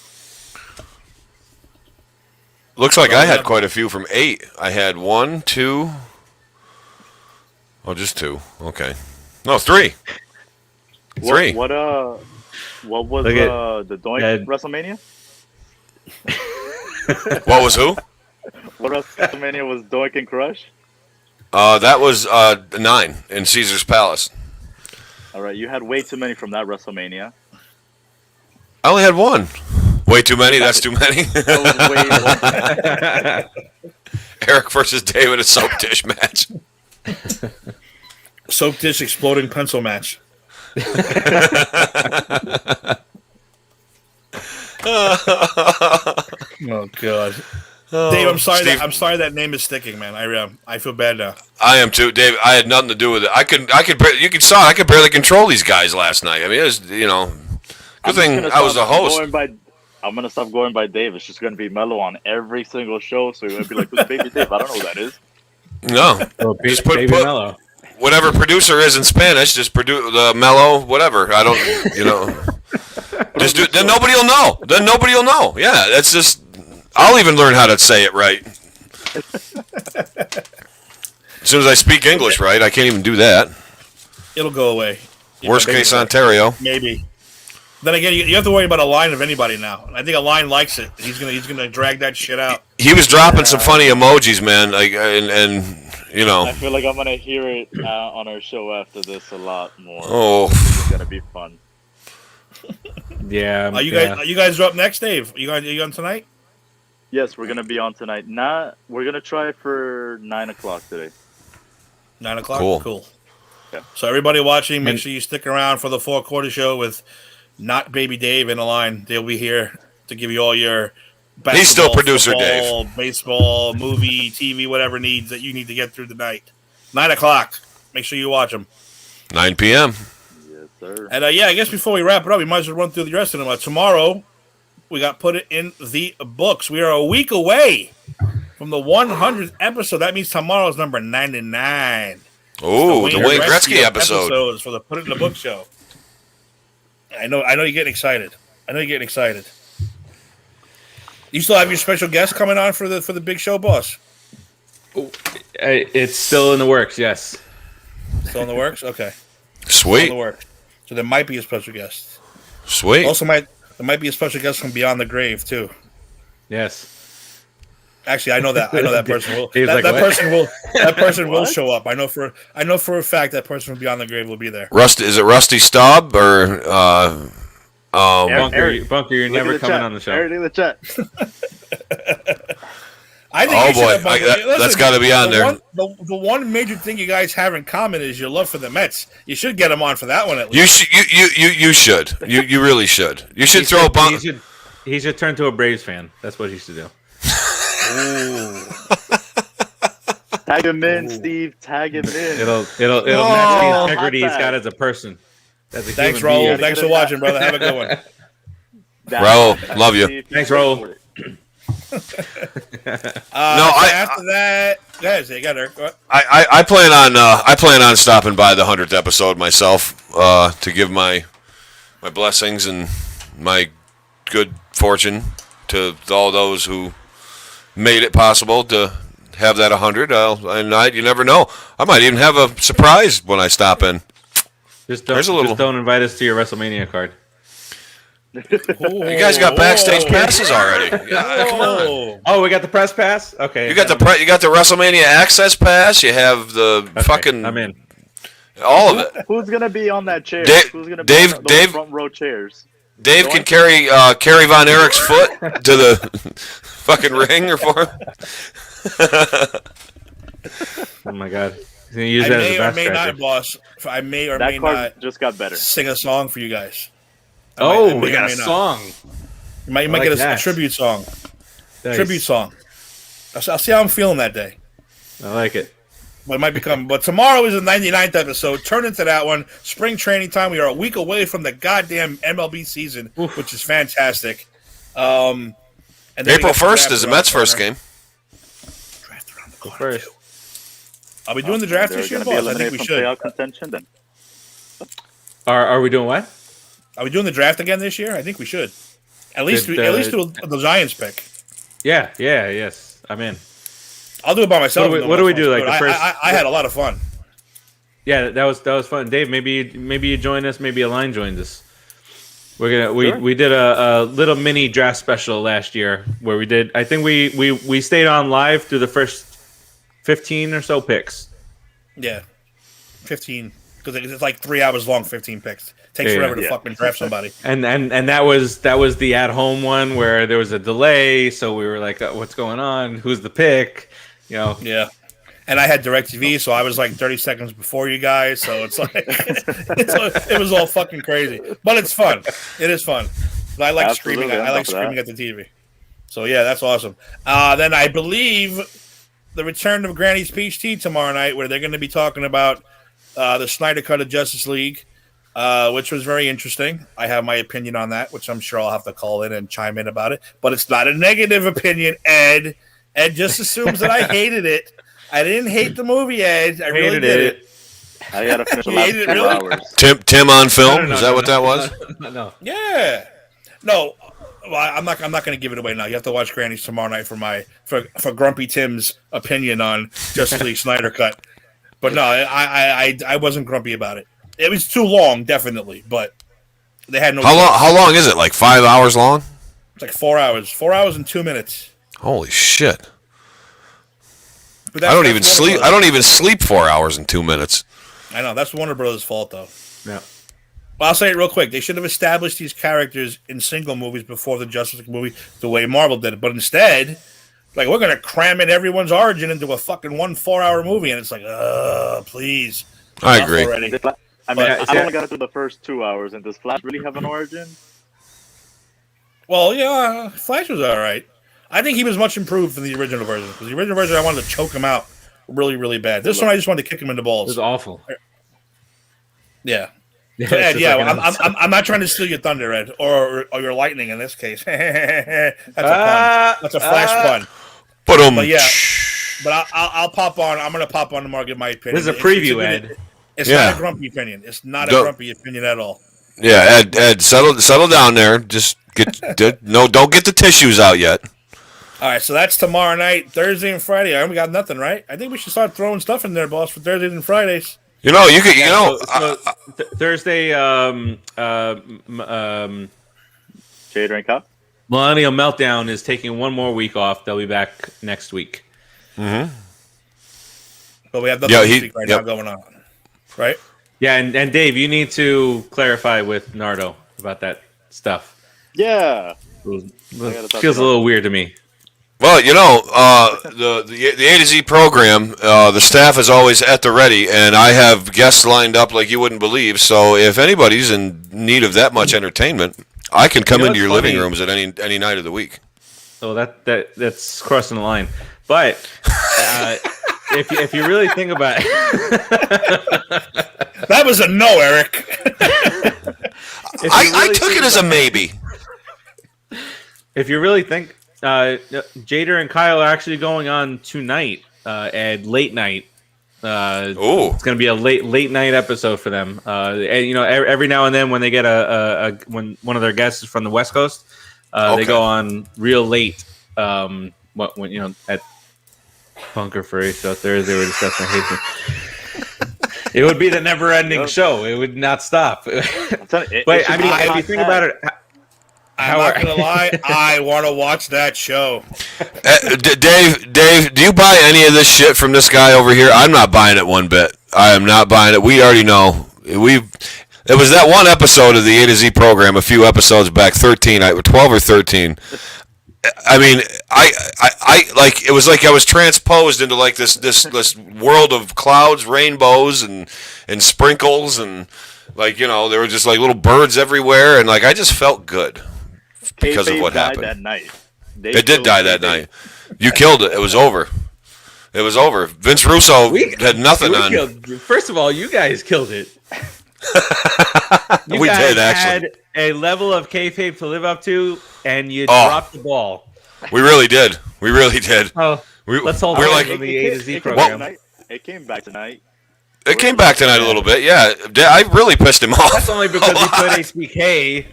Looks like I had quite a few from 8. I had 1, 2. Oh, just 2. Okay. No, 3. 3. What was the Doink WrestleMania? What was who? What WrestleMania was Doink and Crush? That was 9 in Caesar's Palace. All right, you had way too many from that WrestleMania. I only had 1. Way too many? That's too many? That was way more. Eric versus Dave in a soap dish match. Soap dish exploding pencil match. Oh God, Dave, I'm sorry. Steve, I'm sorry that name is sticking, man. I feel bad now. I am too, Dave. I had nothing to do with it. You saw I could barely control these guys last night. I mean, it was good thing I was the host. I'm gonna stop going by Dave. It's just gonna be Mello on every single show, so you're gonna be like, "Who's Baby Dave?" I don't know who that is. No, just put Mello. Whatever producer is in Spanish, just produce the Mello, whatever. I don't, just do. Then nobody will know. Yeah, that's just. I'll even learn how to say it right. As soon as I speak English right, I can't even do that. It'll go away. Worst case, Ontario. Maybe. Then again, you have to worry about a line of anybody now. I think a line likes it. He's gonna drag that shit out. He was dropping some funny emojis, man, like, and you know. I feel like I'm gonna hear it on our show after this a lot more. Oh, It's gonna be fun. Yeah. Are you guys up next, Dave? Are you on tonight? Yes, we're gonna be on tonight. We're gonna try for 9 o'clock today. 9 o'clock. Cool. Yeah. So everybody watching, make sure you stick around for the 4-quarter show with not Baby Dave in the line. They'll be here to give you all your basketball, He's still producer football, Dave. baseball, movie, TV, whatever needs that you need to get through the night. 9 o'clock. Make sure you watch them. 9 p.m. Yes, sir. And I guess before we wrap it up, we might as well run through the rest of them. Tomorrow, we got put it in the books. We are a week away from the 100th episode. That means tomorrow's number 99. Oh, the Wayne Gretzky episode. Episodes for the Put It in the Book show. I know you're getting excited. You still have your special guest coming on for the big show, boss? It's still in the works. Yes. Still in the works? Okay. Sweet. Still in the works. So there might be a special guest. Sweet. Also, there might be a special guest from Beyond the Grave too. Yes. Actually, I know that person will. He's like, that what? person will show up. I know for a fact that person from Beyond the Grave will be there. Is it Rusty Staub or Bunker, you're Look never at the coming chat. on the show. Eric in the chat. I think Oh, you should boy. have Listen, That's gotta be on there. The one major thing you guys have in common is your love for the Mets. You should get him on for that one at least. you should. You really should. You should throw a bump. He should turn to a Braves fan. That's what he should do. Ooh. Tag him in, Steve. Tag him in. It'll match the integrity he's got as a person. As a Thanks, human being. Raul. Thanks for watching, brother. Have a good one. Raul, love you. Thanks, Raul. After that, guys, you got Eric. I plan on stopping by the 100th episode myself to give my blessings and my good fortune to all those who made it possible to have that 100. You never know. I might even have a surprise when I stop in. Just don't invite us to your WrestleMania card. You guys got backstage passes already. Yeah, come on. Oh, we got the press pass. Okay, You got the WrestleMania access pass. You have the fucking. I'm in. All of it. Who's gonna be on that chair? Who's gonna be on those front row chairs? Dave can carry Von Erich's foot to the fucking ring or for him. Oh my god. He's gonna use I that as a may or may backscratcher. not, boss. I may or That may card not just got better. sing a song for you guys. We got a song. You might like get a that. tribute song. Nice. Tribute song. I'll see how I'm feeling that day. I like it. But it might become. But tomorrow is the 99th episode. Turn into that one. Spring training time. We are a week away from the goddamn MLB season, which is fantastic. And then April 1st is the Mets' first game. Draft around the Go corner, first. too. Are we doing the draft They're this year, gonna be boss? I think eliminated we from should. playoff contention then. Are we doing what? Are we doing the draft again this year? I think we should. At least do the Giants pick. Yeah, yes. I'm in. I'll do it by myself. What do we do, like, the first- I had a lot of fun. Yeah, that was fun. Dave, maybe you join us. Maybe a line joins us. We did a little mini draft special last year where we did. I think we stayed on live through the first 15 or so picks. Yeah, 15 because it's like 3 hours long. 15 picks takes forever to fucking draft somebody. And that was the at home one where there was a delay, so we were like, what's going on? Who's the pick? Yeah. And I had DirecTV, so I was like 30 seconds before you guys. So it's like it was all fucking crazy, but it's fun. It is fun. I like screaming. I like screaming at the TV. So yeah, that's awesome. Then I believe the return of Granny's Peach Tea tomorrow night, where they're going to be talking about the Snyder Cut of Justice League, which was very interesting. I have my opinion on that, which I'm sure I'll have to call in and chime in about it. But it's not a negative opinion, Ed. Ed just assumes that I hated it. I didn't hate the movie, Ed. I really did it. I gotta finish the last 2 hours. Tim on film? Is that what that was? No. Yeah. No. Well, I'm not going to give it away now. You have to watch Granny's tomorrow night for Grumpy Tim's opinion on Justice League Snyder Cut. But no, I wasn't grumpy about it. It was too long, definitely, but they had no. How long is it? Like 5 hours long? It's like 4 hours. 4 hours and 2 minutes. Holy shit! But I don't even sleep. I don't even sleep 4 hours and 2 minutes. I know that's Warner Brothers' fault, though. Yeah. Well, I'll say it real quick. They should have established these characters in single movies before the Justice League movie, the way Marvel did it. But instead, like, we're going to cram in everyone's origin into a fucking 4 hour movie, and it's like, please. I agree. I mean, I only got through the first 2 hours, and does Flash really have an origin? Well, yeah, Flash was all right. I think he was much improved from the original version, because the original version, I wanted to choke him out really, really bad. This one, I just wanted to kick him in the It balls. was awful. Yeah. Yeah, So, Ed, it's yeah, just like I'm not trying to steal your thunder, Ed, or your lightning in this case. That's a pun. That's a Flash pun. But yeah, but I'll pop on. I'm going to pop on tomorrow and give my opinion. This is a preview, Ed. It's not a grumpy opinion. It's not a grumpy opinion at all. Yeah, Ed, settle down there. Just don't get the tissues out yet. All right, so that's tomorrow night, Thursday and Friday. We got nothing, right? I think we should start throwing stuff in there, boss, for Thursdays and Fridays. You know, you could, Thursday, Jade Rank Cup? Millennial Meltdown is taking one more week off. They'll be back next week. Mm-hmm. But we have nothing this week now going on, right? Yeah, and Dave, you need to clarify with Nardo about that stuff. Yeah. Feels a little weird to me. Well, you know, the A to Z program, the staff is always at the ready, and I have guests lined up like you wouldn't believe. So if anybody's in need of that much entertainment, I can come into your living rooms at any night of the week. Oh, that's crossing the line. But if you really think about it, that was a no, Eric. I took it as a maybe. If you really think, Jader and Kyle are actually going on tonight at late night. It's going to be a late night episode for them. And you know, every now and then when they get when one of their guests is from the West Coast, they go on real late. When you know, at Bunker Fury show Thursday, we're discussing Hasten. It would be the never-ending show. It would not stop. But I mean, if you think about it. I'm not gonna lie, I want to watch that show. Dave, do you buy any of this shit from this guy over here? I'm not buying it one bit. I am not buying it. We already know. It was that one episode of the A to Z program a few episodes back, 12 or 13. I mean, I like it was like I was transposed into like this world of clouds, rainbows, and sprinkles, and like, you know, there were just like little birds everywhere, and like I just felt good. Because of what happened. That night. It did die that night. You killed it. It was over. It was over. Vince Russo had nothing on. First of all, you guys killed it. We did, actually. Had a level of kayfabe to live up to, and you dropped the ball. We really did. We really did. Oh, let's hold on to the A to Z program. It came back tonight. It came back tonight a little bit, yeah. I really pissed him off. That's only because he put HBK...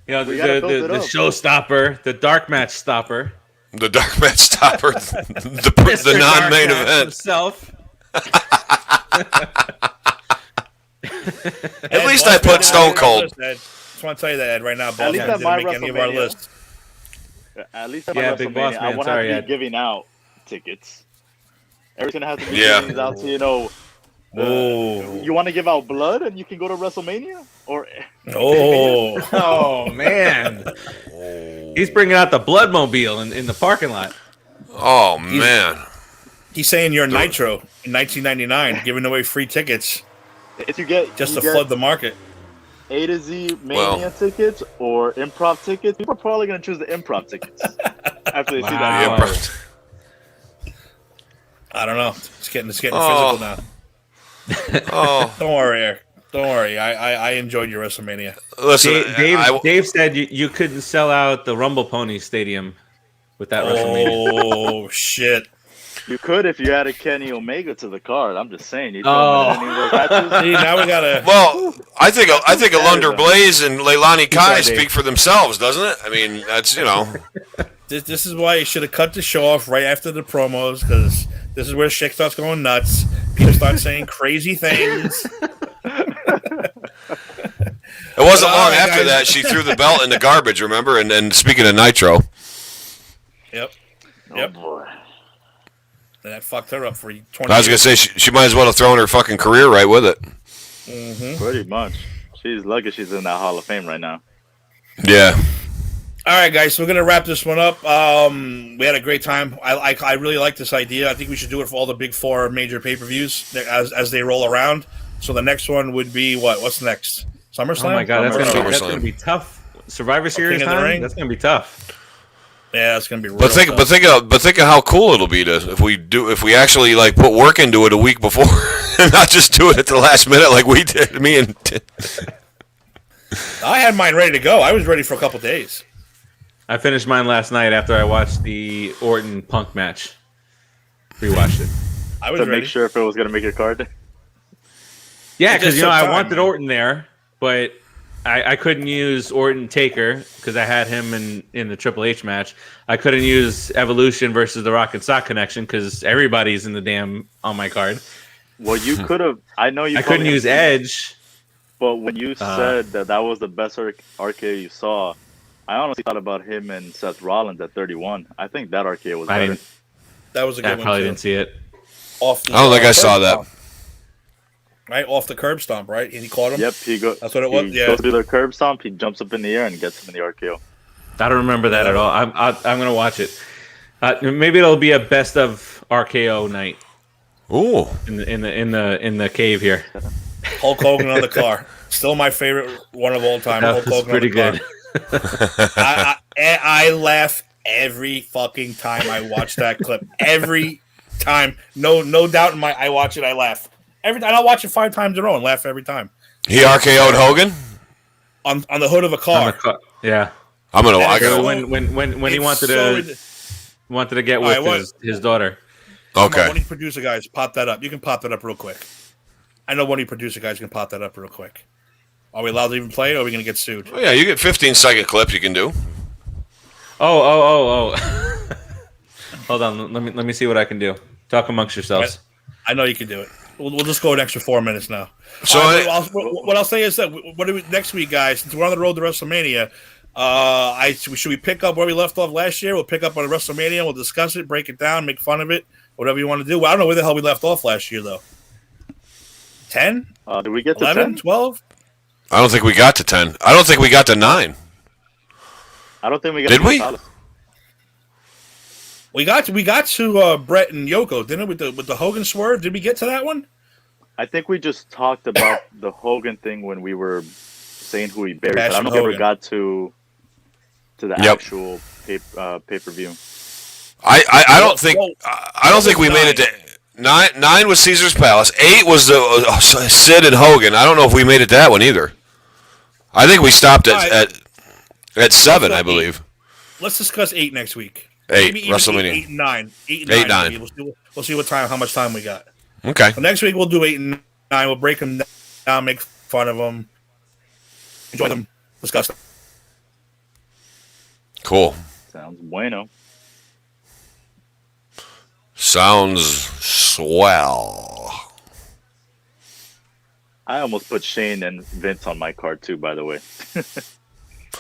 You know, the showstopper, the dark match stopper. The dark match stopper, the non-main event. Himself. At least I put Stone Cold. I just want to tell you that, Ed, right now. At least at my WrestleMania. Big boss man. I won't have to be giving out tickets. Eric's going to have to be giving these out to, you know... you want to give out blood and you can go to WrestleMania? Oh man! He's bringing out the Bloodmobile in the parking lot. Oh man! He's saying you're Nitro in 1999, giving away free tickets. If you get to flood the market. A to Z Mania tickets or improv tickets, people are probably going to choose the improv tickets after they see that. I don't know. It's getting physical now. Don't worry, Eric. Don't worry. I enjoyed your WrestleMania. Listen, Dave said you couldn't sell out the Rumble Pony Stadium with that WrestleMania. Oh shit! You could if you added Kenny Omega to the card. I'm just saying. You Oh. any of those matches? See, now we gotta. Well, I think Alundra though. Blaze and Leilani Kai Dave. speak for themselves, doesn't it? I mean, that's This is why you should have cut the show off right after the promos, because this is where shit starts going nuts. People start saying crazy things. It wasn't long Alright, after guys. that she threw the belt in the garbage. Remember? And speaking of Nitro, Yep. Oh Yep. boy. And that fucked her up for 20 I was gonna say she might as well have thrown her fucking career right with it. Pretty much. She's lucky she's in that Hall of Fame right now. Yeah. All right, guys, so we're going to wrap this one up. We had a great time. I really like this idea. I think we should do it for all the big four major pay-per-views as they roll around. So the next one would be what? What's next? SummerSlam? Oh my god, that's SummerSlam. gonna be tough. Survivor Series King of the time. Ring? That's gonna be tough. Yeah, that's going to be real But think of how cool it'll be if we actually like put work into it a week before and not just do it at the last minute like we did. Me and I had mine ready to go. I was ready for a couple days. I finished mine last night after I watched the Orton Punk match. Rewatched it. I was To ready. make sure if it was going to make your card. Yeah, It just because took I time, wanted man. Orton there, but I couldn't use Orton Taker because I had him in the Triple H match. I couldn't use Evolution versus the Rock and Sock Connection because everybody's in the damn on my card. Well, you could have. I know you. I couldn't probably use have- Edge. But when you said that was the best RKO you saw, I honestly thought about him and Seth Rollins at 31. I think that RKO was I better. didn't. That was a good I one, probably too. didn't see it. Off the, I don't think I curb saw that. stomp. Right? Off the curb stomp, right? And he caught him? Yep, he goes. That's what it was? He Yeah. goes to the curb stomp. He jumps up in the air and gets him in the RKO. I don't remember that at all. I'm gonna watch it. Maybe it'll be a best of RKO night ooh, in the cave here. Hulk Hogan on the car. Still my favorite one of all time. That Hulk was Hogan pretty on the good. car. I laugh every fucking time I watch that clip. Every time. No doubt in I watch it, I laugh. Every time. I'll watch it 5 times in a row and laugh every time. he RKO'd Hogan. On the hood of a car. Yeah. I That is gotta. so- When he It's wanted so to wanted to get All right, with what- his daughter. Okay. One of you producer guys, pop that up. You can pop that up real quick. I know one of you producer guys can pop that up real quick. Are we allowed to even play it, or are we going to get sued? Oh, yeah, you get 15-second clips you can do. Oh. Hold on, let me see what I can do. Talk amongst yourselves. I know you can do it. We'll just go an extra 4 minutes now. So All right, what I'll say is that what do we, next week, guys, since we're on the road to WrestleMania, should we pick up where we left off last year? We'll pick up on WrestleMania. We'll discuss it, break it down, make fun of it, whatever you want to do. Well, I don't know where the hell we left off last year, though. 10? Did we get to 11? 10? 12? I don't think we got to 10. I don't think we got to 9. I don't think we got Did to we? Palace. We got to Brett and Yoko, didn't it? With the Hogan swerve, did we get to that one? I think we just talked about the Hogan thing when we were saying who he buried. But I Bashing don't think we Hogan. got to the Yep. actual pay-per-view. I don't think we made it to 9. 9 was Caesar's Palace. 8 was the Sid and Hogan. I don't know if we made it to that one either. I think we stopped at 7, I believe. Let's discuss 8 next week. 8 Maybe even WrestleMania. 8 and 9. 8 and 8, 9. 9. Maybe. We'll see how much time we got. Okay. So next week we'll do 8 and 9. We'll break them down, make fun of them, enjoy them, discuss them. Cool. Sounds bueno. Sounds swell. I almost put Shane and Vince on my card too, by the way.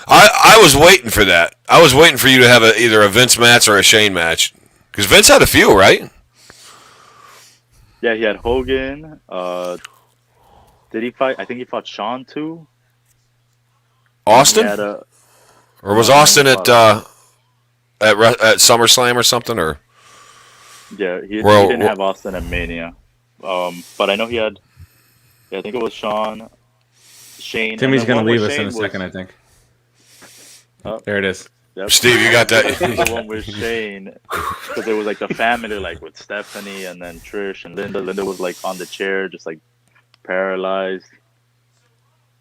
I was waiting for that. I was waiting for you to have either a Vince match or a Shane match. Because Vince had a few, right? Yeah, he had Hogan. Did he fight? I think he fought Shawn too. Austin? He had a, Or was Austin at SummerSlam or something? Or yeah, he Well, didn't have Austin at Mania. But I know he had. Yeah, I think it was Shawn, Shane. Timmy's and then gonna one leave with us in a Shane second, I was- think. Oh. There it is. Yep. Steve, you got I that? think the one with Shane, because it was like the family, like with Stephanie and then Trish and Linda. Linda was like on the chair, just like paralyzed.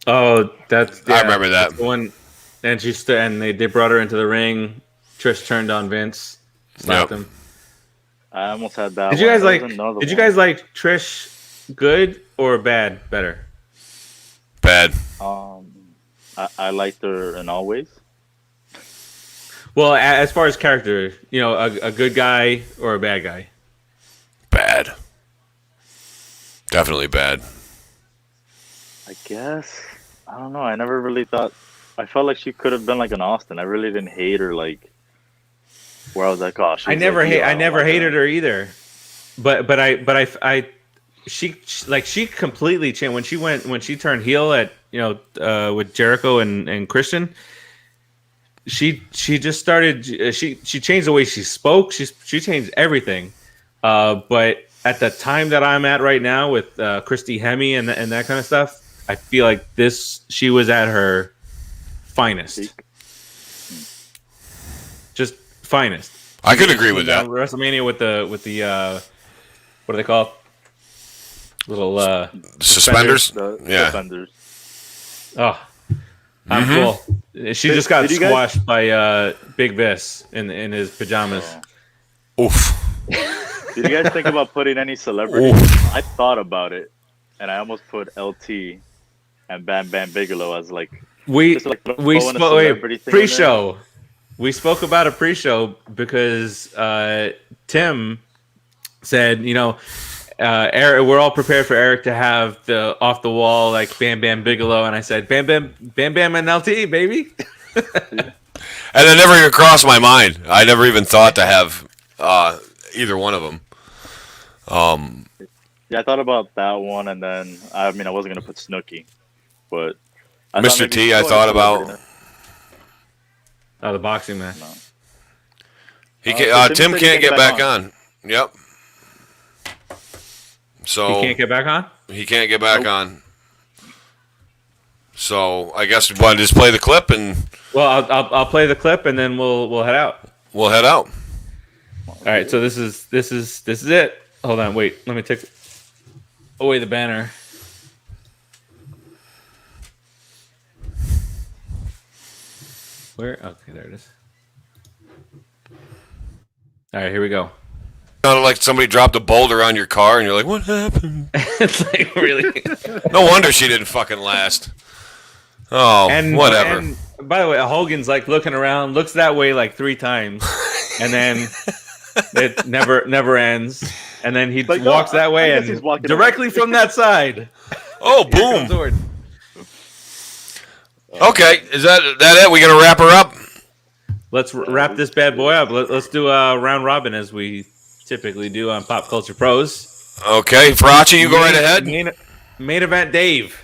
Oh, that's I remember that. that's the one. And they brought her into the ring. Trish turned on Vince, slapped Yep. him. I almost had that. Did you guys There was like? another Did you one. guys like Trish? Good or bad? Better. Bad. I liked her in all ways. Well, as far as character, a good guy or a bad guy. Bad. Definitely bad. I guess. I don't know. I never really thought. I felt like she could have been like an Austin. I really didn't hate her. Like, where I was like, oh, she's I never like, hate. yo, I don't never like hated her either. But she completely changed when she turned heel at with Jericho and Christian. She just started. She changed the way she spoke. She changed everything. But at the time that I'm at right now with Christy Hemme and that kind of stuff, I feel like she was at her finest. Just finest. I could agree with that. WrestleMania with the what are they called? Little Suspenders? Yeah. Suspenders. Oh, I'm cool. She just got did you guys- squashed by Big Vis in his pajamas. Oof. Did you guys think about putting any celebrities? I thought about it, and I almost put LT and Bam Bam Bigelow as like We just like we throwing a spoke celebrity thing in there. pre-show. We spoke about a pre-show because Tim said, Eric, we're all prepared for Eric to have the off the wall like Bam Bam Bigelow, and I said Bam Bam and LT, baby. And it never even crossed my mind. I never even thought to have either one of them. Yeah, I thought about that one, and then I wasn't gonna put Snooki, but I Mr. thought T, maybe I throw thought a celebrity in about. there. Oh, the boxing man. No. He so can, Tim Tim said he can't can get back on. Yep. So He can't get back on. He can't get back on. So I guess we want to just play the clip and Well, I'll play the clip and then we'll head out. we'll head out. All right, so this is it. Hold on, wait. Let me take away the banner. Where? Okay, there it is. All right, here we go. Sounded like somebody dropped a boulder on your car, and you're like, "What happened?" It's like really. No wonder she didn't fucking last. Oh, whatever. And by the way, Hogan's like looking around, looks that way like 3 times, and then it never ends. And then he Like, walks no, that way I guess he's and walking directly from that side. Oh, Here comes boom. Orton. Okay, is that it? We gonna wrap her up? Let's wrap this bad boy up. Let's do a round robin as we typically do on Pop Culture Pros. Okay, Farachi, you go right ahead. Main event, Dave.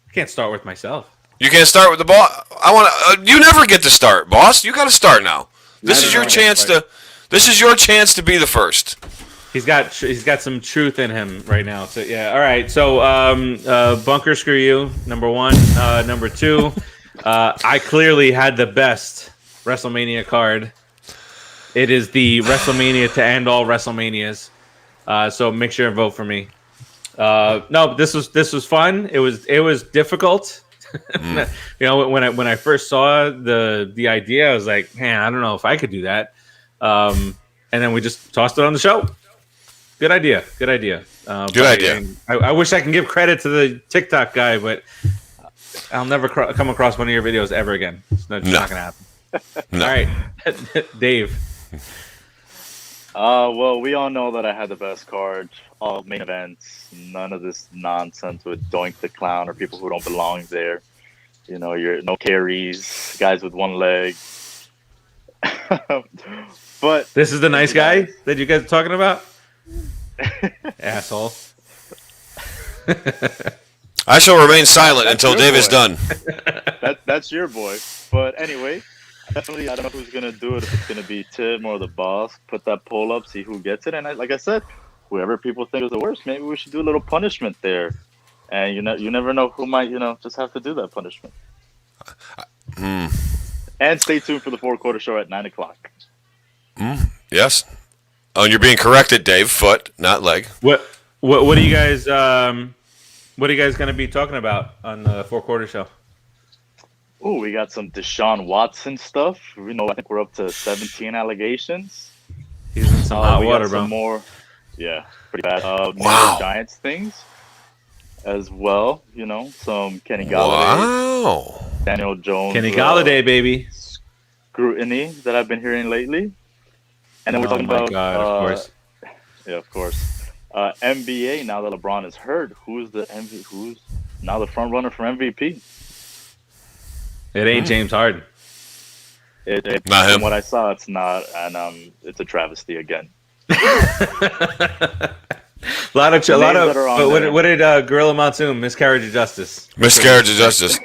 I can't start with myself. You can't start with the boss. I want to. You never get to start, boss. You got to start now. This is your chance to. This is your chance to be the first. He's got some truth in him right now. So yeah, all right. So Bunker, screw you. Number 1. Number 2, I clearly had the best WrestleMania card. It is the WrestleMania to end all WrestleManias. So make sure and vote for me. No, this was fun. It was difficult. When I first saw the idea, I was like, man, I don't know if I could do that. And then we just tossed it on the show. Good idea. Good idea. I wish I can give credit to the TikTok guy, but I'll never come across one of your videos ever again. It's not going to happen. No. All right, Dave. Well, we all know that I had the best card, all main events, none of this nonsense with Doink the Clown or people who don't belong there. You're no carries, guys with one leg. But This is the nice guy that you guys are talking about? Asshole. I shall remain silent until Dave is done. That's your boy. But anyway, definitely, I don't know who's gonna do it. If it's gonna be Tim or the boss, put that poll up, see who gets it. And like I said, whoever people think is the worst, maybe we should do a little punishment there. And you never know who might just have to do that punishment. And stay tuned for the 4-quarter show at 9:00. Yes. Oh, and you're being corrected, Dave. Foot, not leg. What are you guys going to be talking about on the 4-quarter show? Oh, we got some Deshaun Watson stuff. I think we're up to 17 allegations. He's in some hot we water, got bro. some more. Yeah, pretty bad. Wow. More Giants things as well. You know, some Kenny Galladay, Wow. Daniel Jones, Kenny Galladay, baby. scrutiny that I've been hearing lately. And then we're talking my about, God, of course. yeah, of course. NBA. Now that LeBron is hurt, who's now the front runner for MVP? It ain't James Harden. Not him. From what I saw, it's not, and it's a travesty again. A lot of. that are on there. What did Gorilla Monsoon? Miscarriage of justice. Miscarriage of justice.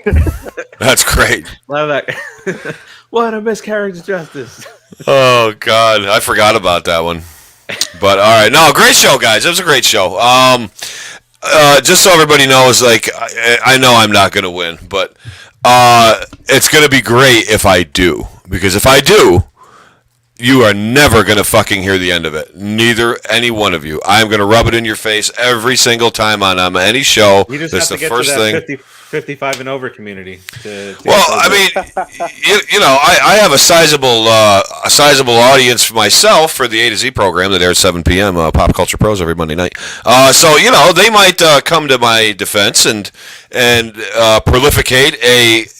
That's great. A lot of that. What a miscarriage of justice. Oh God, I forgot about that one. But all right, no, great show, guys. It was a great show. Just so everybody knows, like I know I'm not going to win, but it's going to be great if I do, because if I do, you are never going to fucking hear the end of it. Neither any one of you. I'm going to rub it in your face every single time on any show. You just That's have to the get first to that thing. 55 and over community. Well, I mean, I have a sizable audience for myself for the A to Z program that airs 7 p.m. Pop Culture Pros every Monday night. So they might come to my defense and prolificate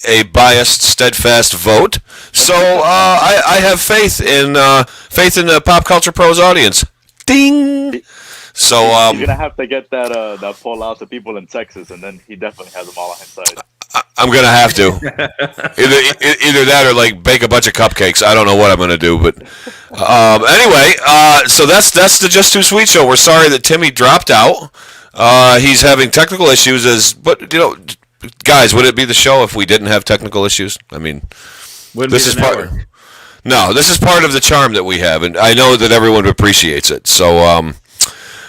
a biased, steadfast vote. So I have faith in the Pop Culture Pros audience. Ding. So He's gonna have to get that poll out to people in Texas, and then he definitely has them all on his side. I'm gonna have to either that or like bake a bunch of cupcakes. I don't know what I'm gonna do, but anyway, so that's the Just Too Sweet show. We're sorry that Timmy dropped out. He's having technical issues. But guys, would it be the show if we didn't have technical issues? I mean, this is part. No, this is part of the charm that we have, and I know that everyone appreciates it.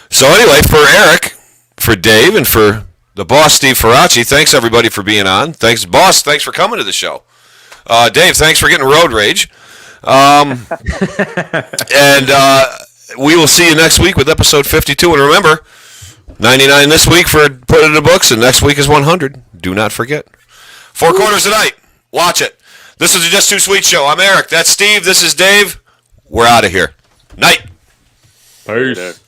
So anyway, for Eric, for Dave, and for the boss, Steve Faraci, thanks everybody for being on. Thanks, boss. Thanks for coming to the show. Dave, thanks for getting road rage. And we will see you next week with episode 52. And remember, 99 this week for putting in the books, and next week is 100. Do not forget. 4 Corners tonight. Watch it. This is the Just Too Sweet show. I'm Eric. That's Steve. This is Dave. We're out of here. Night. Peace.